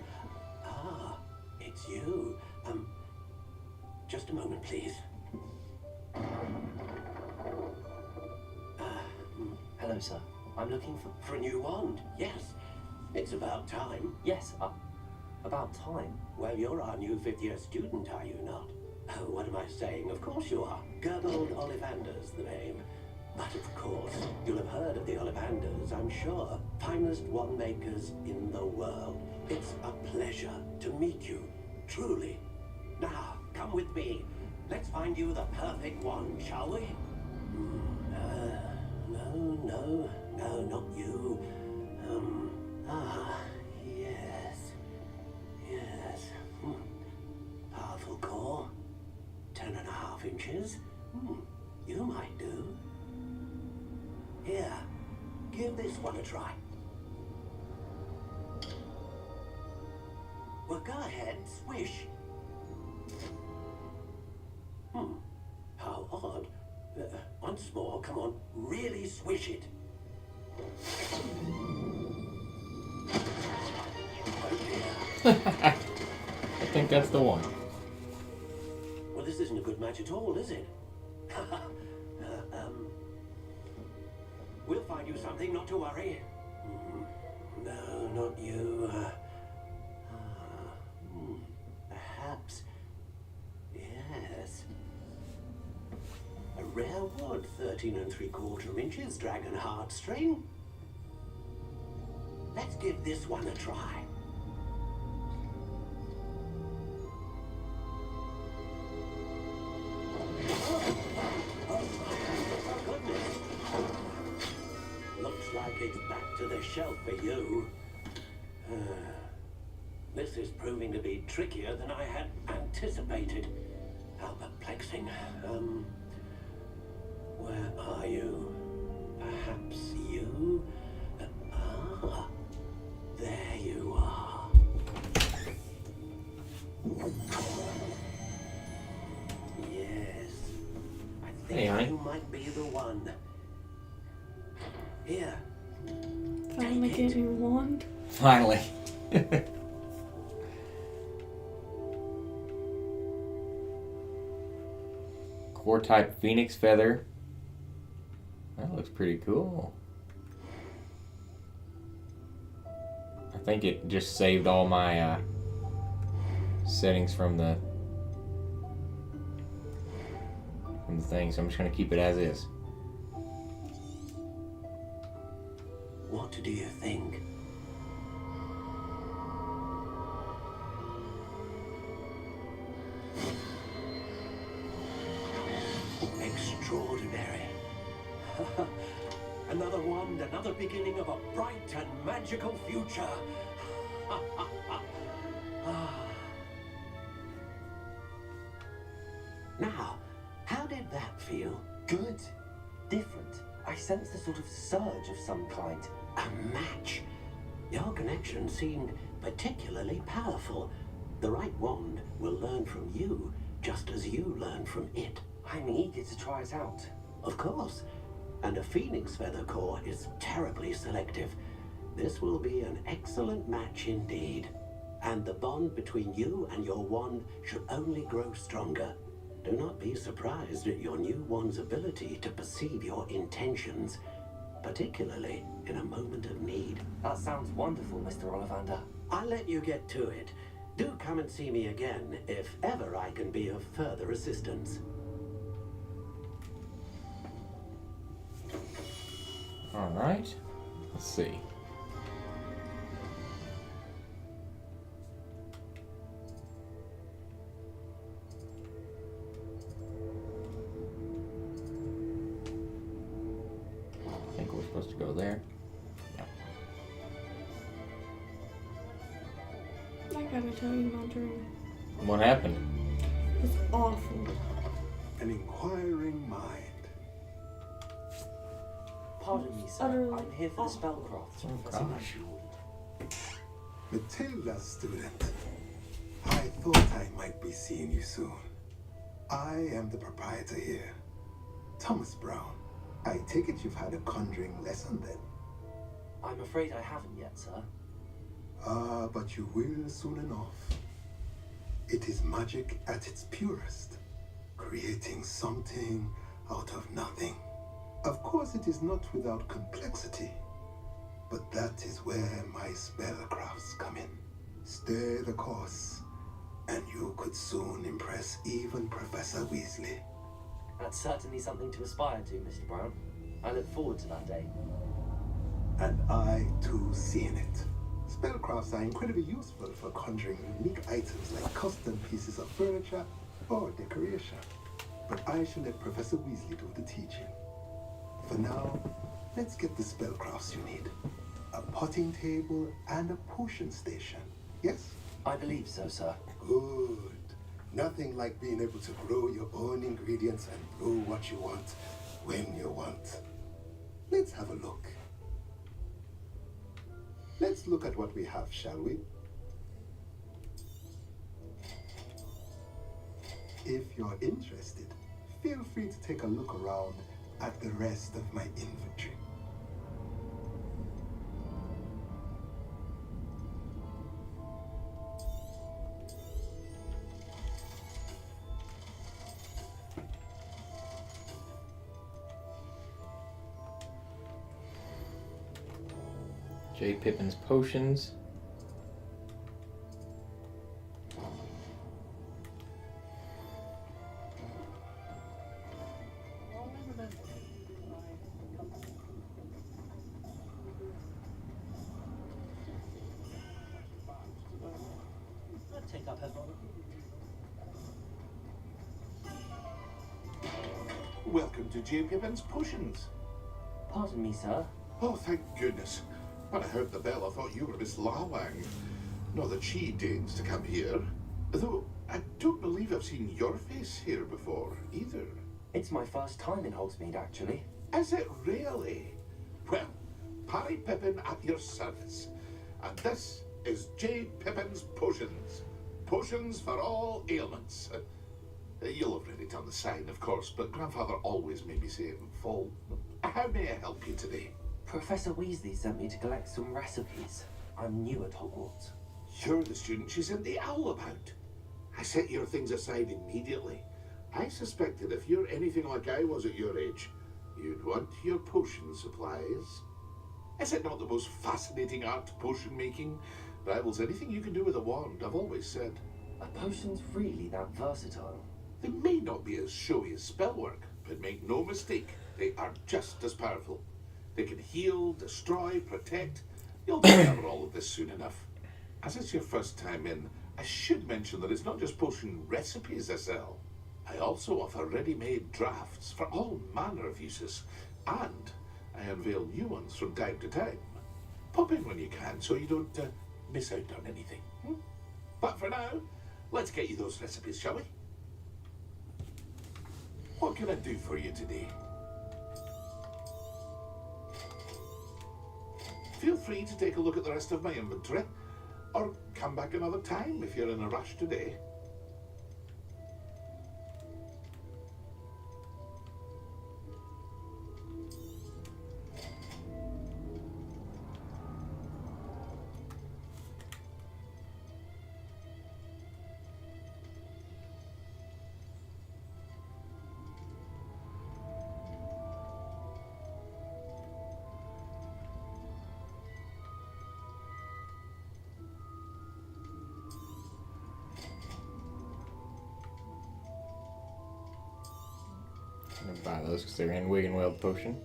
Ah, it's you. Just a moment, please. Hello, sir. I'm looking for... For a new wand, yes. It's about time. Yes, about time? Well, you're our new fifth-year student, are you not? Oh, what am I saying? Of course you are. Gerbold Ollivander's the name. But of course, you'll have heard of the Ollivanders, I'm sure. Finest wand makers in the world. It's a pleasure to meet you, truly. Now, come with me. Let's find you the perfect wand, shall we? No, not you. matches? You might do. Here, give this one a try. Well, go ahead, swish. How odd. Once more, come on, really swish it. I think that's the one. Well, this isn't a good match at all, is it? We'll find you something, not to worry. No, not you. Perhaps. Yes. A rare wood, 13 3/4 inches, dragon heartstring. Let's give this one a try. Looks like it's back to the shelf for you. This is proving to be trickier than I had anticipated. How perplexing. Where are you? Perhaps you? There you are. Yes. I think you might be the one. Here. Finally getting a wand. Finally. Core type phoenix feather. That looks pretty cool. I think it just saved all my settings from the thing, so I'm just gonna keep it as is. What do you think? Extraordinary. Another wand, another beginning of a bright and magical future. Now, how did that feel? Good. Different. I sensed a sort of surge of some kind. A match. Your connection seemed particularly powerful. The right wand will learn from you, just as you learn from it. I'm eager to try it out. Of course. And a phoenix feather core is terribly selective. This will be an excellent match indeed. And the bond between you and your wand should only grow stronger. Do not be surprised at your new wand's ability to perceive your intentions, particularly in a moment of need. That sounds wonderful, Mr. Ollivander. I'll let you get to it. Do come and see me again if ever I can be of further assistance. All right. Let's see. I think we're supposed to go there. Yeah. I gotta tell you, my dream. What happened? It's awful. An inquiring mind. Pardon me, sir. I'm here for the spellcraft. Oh, gosh. Matilda, student. I thought I might be seeing you soon. I am the proprietor here, Thomas Brown. I take it you've had a conjuring lesson then? I'm afraid I haven't yet, sir. But you will soon enough. It is magic at its purest, creating something out of nothing. Of course, it is not without complexity, but that is where my spellcrafts come in. Stay the course, and you could soon impress even Professor Weasley. That's certainly something to aspire to, Mr. Brown. I look forward to that day. And I, too, seeing it. Spellcrafts are incredibly useful for conjuring unique items like custom pieces of furniture or decoration. But I shall let Professor Weasley do the teaching. For now, let's get the spellcrafts you need. A potting table and a potion station, yes? I believe so, sir. Good. Nothing like being able to grow your own ingredients and grow what you want when you want. Let's have a look. Let's look at what we have, shall we? If you're interested, feel free to take a look around at the rest of my inventory. J. Pippin's potions. Take up her bottle. Welcome to J. Pippin's Potions. Pardon me, sir. Oh, thank goodness. When I heard the bell, I thought you were Miss Lawang. Not that she deigns to come here. Though, I don't believe I've seen your face here before, either. It's my first time in Hogsmeade, actually. Is it really? Well, Parry Pippin at your service. And this is J. Pippin's Potions. Potions for all ailments. You'll have read it on the sign, of course, but Grandfather always made me say it in full. How may I help you today? Professor Weasley sent me to collect some recipes. I'm new at Hogwarts. You're the student she sent the owl about. I set your things aside immediately. I suspected if you're anything like I was at your age, you'd want your potion supplies. Is it not the most fascinating art, potion making? Rivals anything you can do with a wand, I've always said. Are potions really that versatile? They may not be as showy as spellwork, but make no mistake, they are just as powerful. They can heal, destroy, protect. You'll discover all of this soon enough. As it's your first time in, I should mention that it's not just potion recipes I sell. I also offer ready-made drafts for all manner of uses, and I unveil new ones from time to time. Pop in when you can so you don't miss out on anything. But for now, let's get you those recipes, shall we? What can I do for you today? Feel free to take a look at the rest of my inventory, or come back another time if you're in a rush today. I'm gonna buy those because they're in Wig and Weld potion.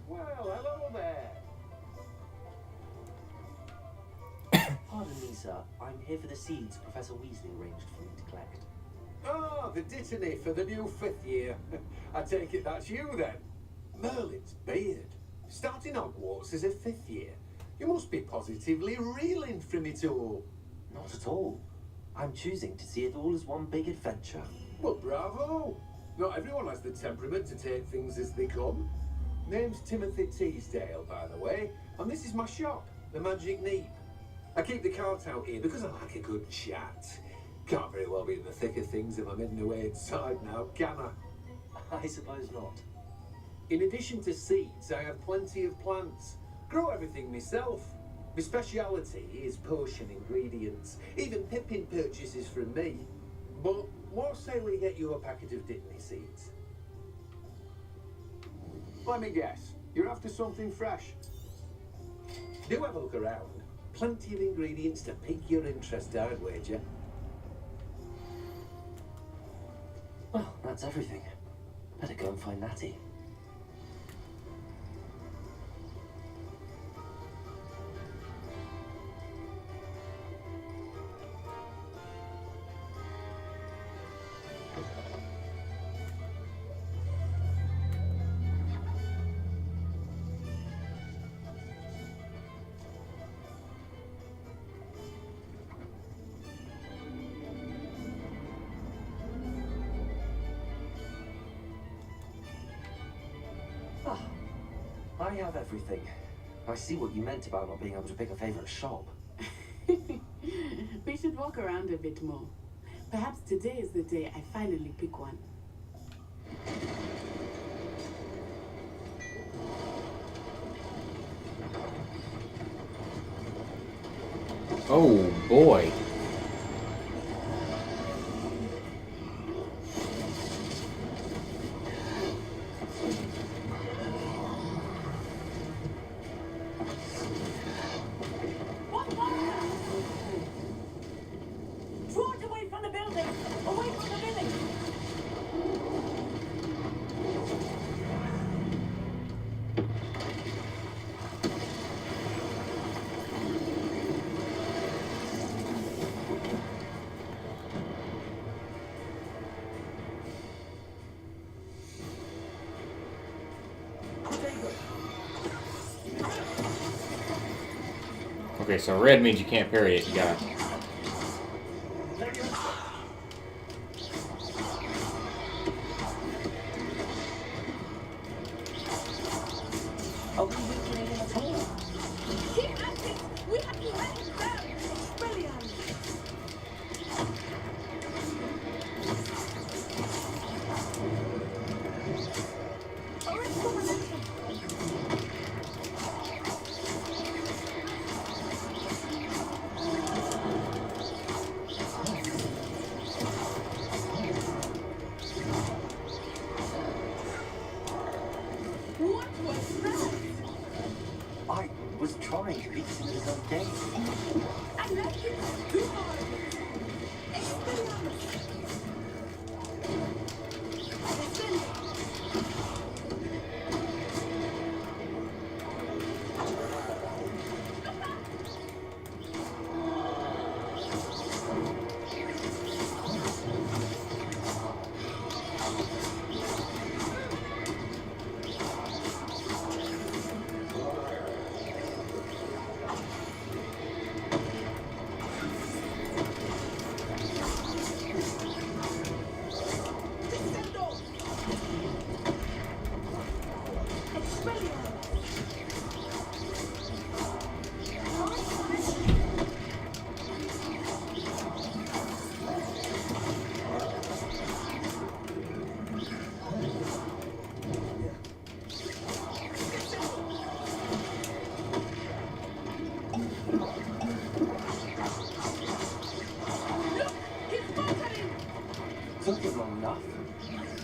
Well, hello there. Pardon me, sir. I'm here for the seeds Professor Weasley arranged for me to collect. Ah, the dittany for the new 5th year. I take it that's you then. Merlin's beard. Starting Hogwarts as a 5th year. You must be positively reeling from it all. Not at all. I'm choosing to see it all as one big adventure. Well, bravo. Not everyone has the temperament to take things as they come. Name's Timothy Teasdale, by the way, and this is my shop, the Magic Neep. I keep the cart out here because I like a good chat. Can't very well be in the thick of things if I'm hidden away inside now, can I? I suppose not. In addition to seeds, I have plenty of plants. Grow everything myself. My speciality is potion ingredients. Even Pippin purchases from me. But what say we get you a packet of dittany seeds? Let me guess. You're after something fresh. Do have a look around. Plenty of ingredients to pique your interest, I'd wager. Well, that's everything. Better go and find Natty. I have everything. I see what you meant about not being able to pick a favourite shop. We should walk around a bit more. Perhaps today is the day I finally pick one. Oh boy. Draw it away from the building! Away from the village! Okay, so red means you can't parry it. You gotta. Are we weakening him at all? He has it! We have to let him down! Expelliarmus! What was that? I was trying to beat him in his own game. I left him too hard. Expelliarmus! Took it long enough.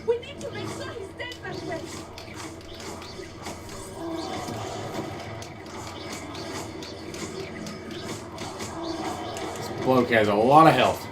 We need to make sure he stays that way. This bloke has a lot of health.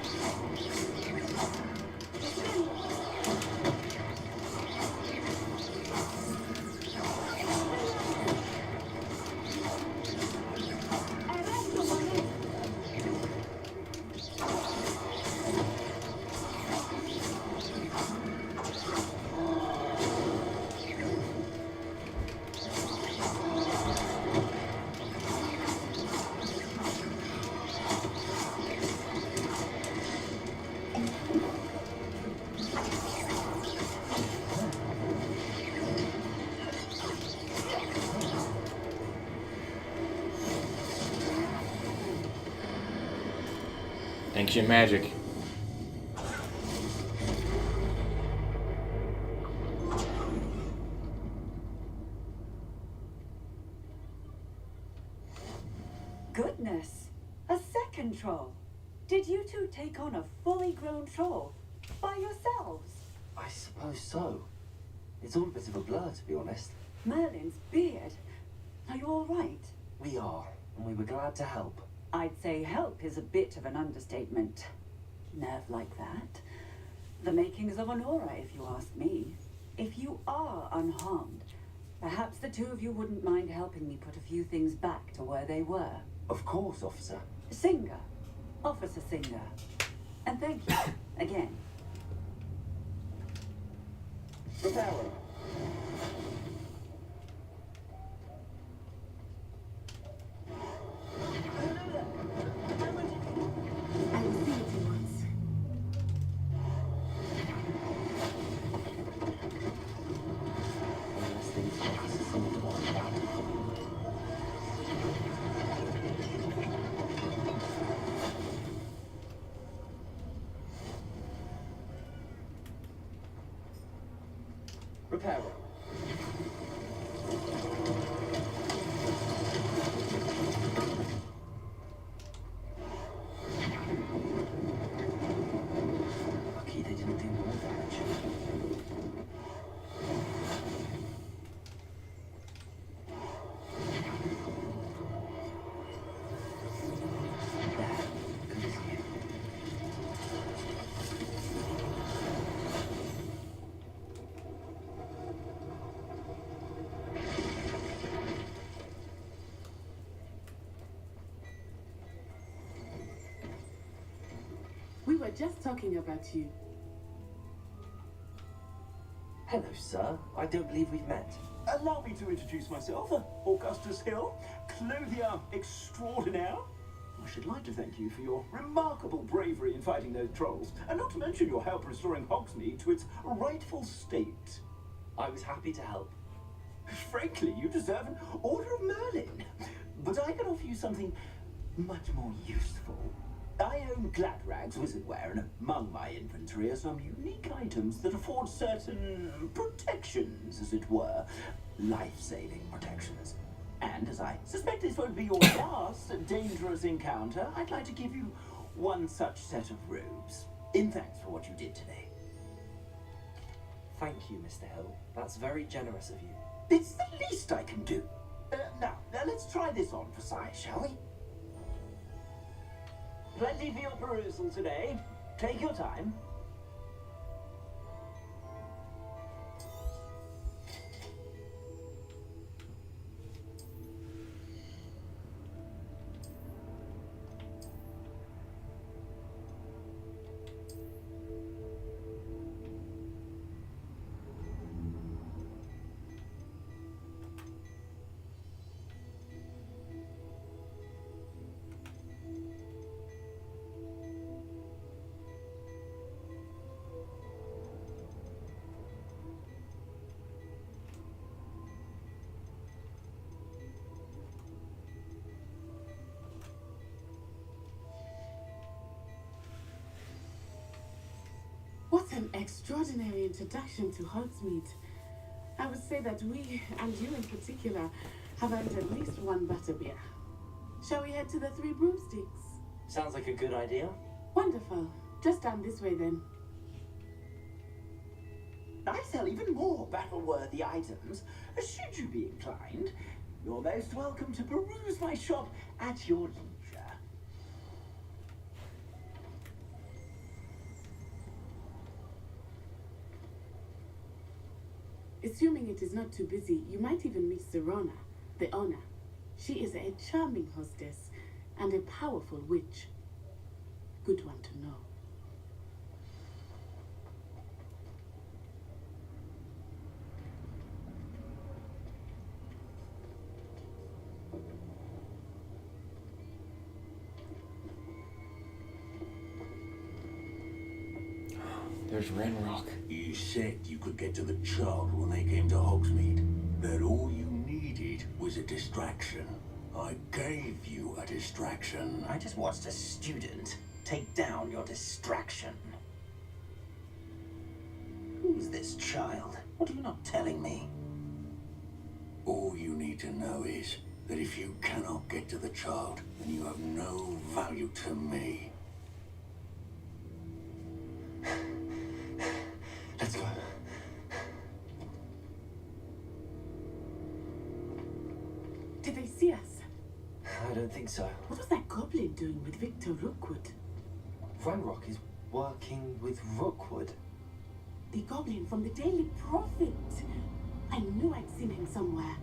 Ancient magic. Goodness, a second troll. Did you two take on a fully grown troll by yourselves? I suppose so. It's all a bit of a blur, to be honest. Merlin's beard. Are you all right? We are, and we were glad to help. I'd say help is a bit of an understatement. Nerve like that. The makings of an aura, if you ask me. If you are unharmed, perhaps the two of you wouldn't mind helping me put a few things back to where they were. Of course, officer. Singer. Officer Singer. And thank you, again. Reparo. I will see it once. One less thing for Officer Singer to worry about. Repair room. Lucky they didn't do more damage. We were just talking about you. Hello, sir. I don't believe we've met. Allow me to introduce myself, Augustus Hill, clothier extraordinaire. I should like to thank you for your remarkable bravery in fighting those trolls, and not to mention your help restoring Hogsmeade to its rightful state. I was happy to help. Frankly, you deserve an Order of Merlin. But I can offer you something much more useful. I own Gladrag's wizardware, and among my inventory are some unique items that afford certain protections, as it were. Life-saving protections. And as I suspect this won't be your last dangerous encounter, I'd like to give you one such set of robes, in thanks for what you did today. Thank you, Mr. Hill. That's very generous of you. It's the least I can do. Now, let's try this on for size, shall we? Plenty for your perusal today. Take your time. What an extraordinary introduction to Hogsmeade. I would say that we, and you in particular, have earned at least one butterbeer. Shall we head to the Three Broomsticks? Sounds like a good idea. Wonderful. Just down this way then. I sell even more battle-worthy items. Should you be inclined, you're most welcome to peruse my shop at your leisure. Assuming it is not too busy, you might even meet Serona, the owner. She is a charming hostess and a powerful witch. Good one to know. There's Renrock. You said you could get to the child when they came to Hogsmeade. That all you needed was a distraction. I gave you a distraction. I just watched a student take down your distraction. Who's this child? What are you not telling me? All you need to know is that if you cannot get to the child, then you have no value to me. Let's go. Did they see us? I don't think so. What was that goblin doing with Victor Rookwood? Ranrock is working with Rookwood. The goblin from the Daily Prophet. I knew I'd seen him somewhere.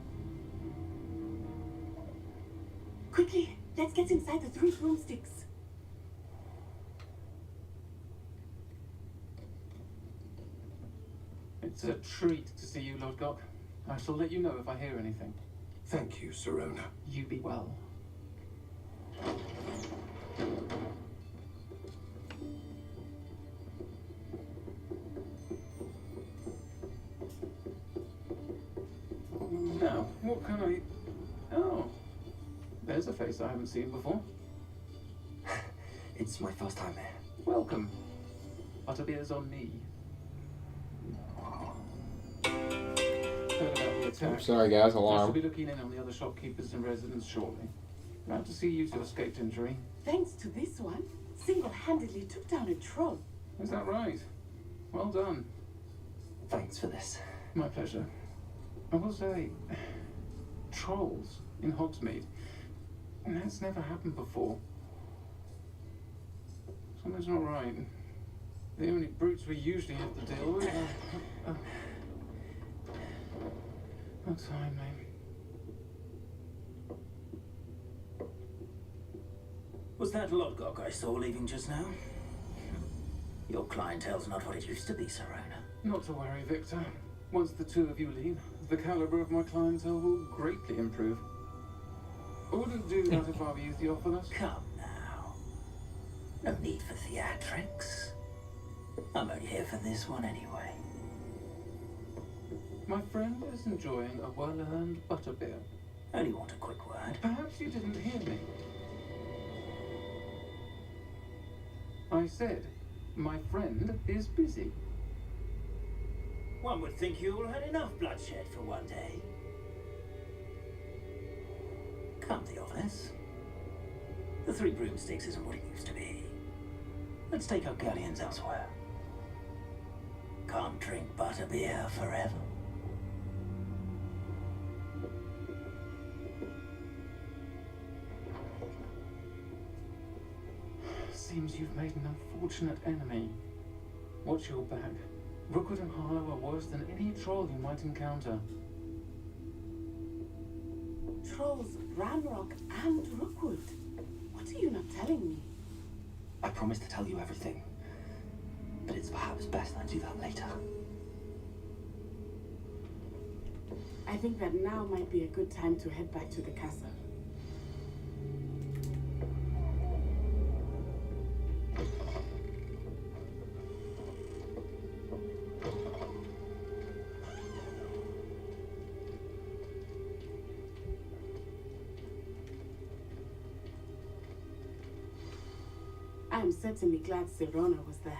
Quickly, let's get inside the Three Broomsticks. It's a treat to see you, Lord Gok. I shall let you know if I hear anything. Thank you, Serona. You be well. Now, what can I... Oh, there's a face I haven't seen before. It's my first time here. Welcome. Butterbeer's on me. attack. I'm sorry, guys. I shall Alarm. be looking in on the other shopkeepers and residents shortly. Glad to see you two escaped injury. Thanks to this one, single-handedly took down a troll. Is that right? Well done. Thanks for this. My pleasure. I will say, trolls in Hogsmeade. That's never happened before. Something's not right. The only brutes we usually have to deal with are... Not time, mate. Was that Lodgok I saw leaving just now? Your clientele's not what it used to be, Serona. Not to worry, Victor. Once the two of you leave, the caliber of my clientele will greatly improve. I wouldn't do that if I were you, Theophilus. Come now. No need for theatrics. I'm only here for this one anyway. My friend is enjoying a well-earned butterbeer. Only want a quick word. Perhaps you didn't hear me. I said, my friend is busy. One would think you all had enough bloodshed for one day. Come, Theophilus. The Three Broomsticks isn't what it used to be. Let's take our galleons elsewhere. Can't drink butterbeer forever. Seems you've made an unfortunate enemy. Watch your back. Rookwood and Harlow are worse than any troll you might encounter. Trolls, Ranrock, and Rookwood. What are you not telling me? I promised to tell you everything, but it's perhaps best I do that later. I think that now might be a good time to head back to the castle. I'm certainly glad Serona was there.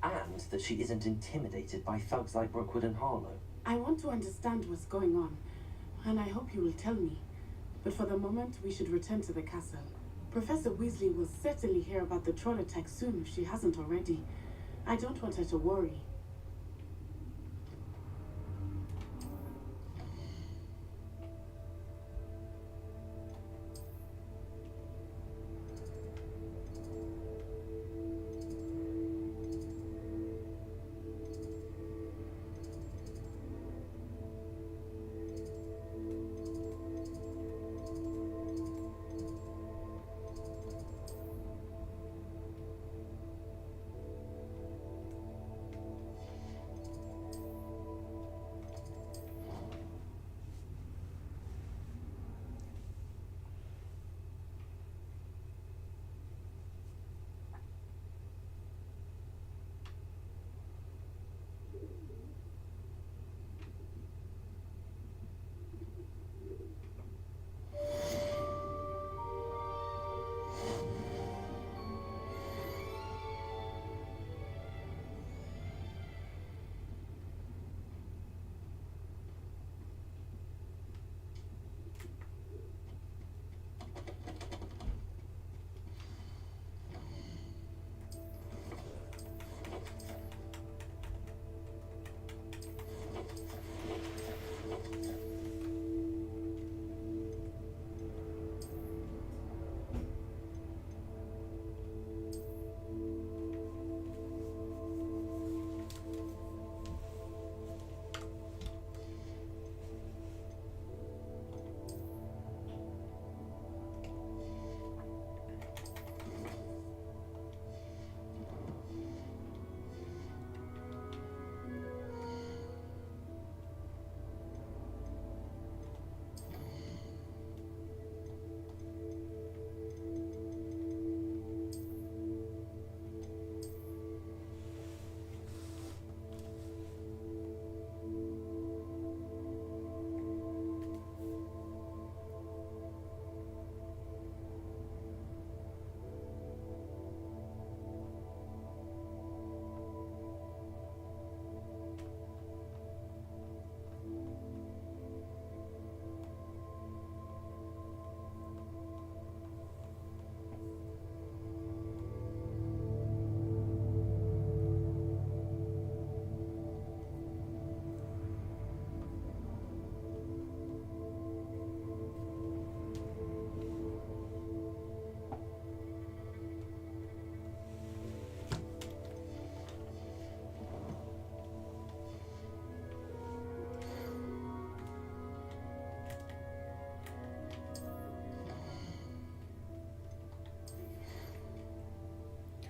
And that she isn't intimidated by thugs like Rookwood and Harlow. I want to understand what's going on, and I hope you will tell me. But for the moment, we should return to the castle. Professor Weasley will certainly hear about the troll attack soon if she hasn't already. I don't want her to worry.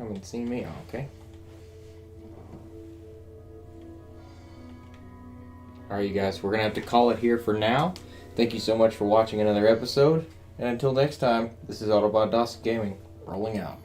come and see me. Okay. Alright, you guys, we're going to have to call it here for now. Thank you so much for watching another episode. And until next time, this is Autobot DOS Gaming, rolling out.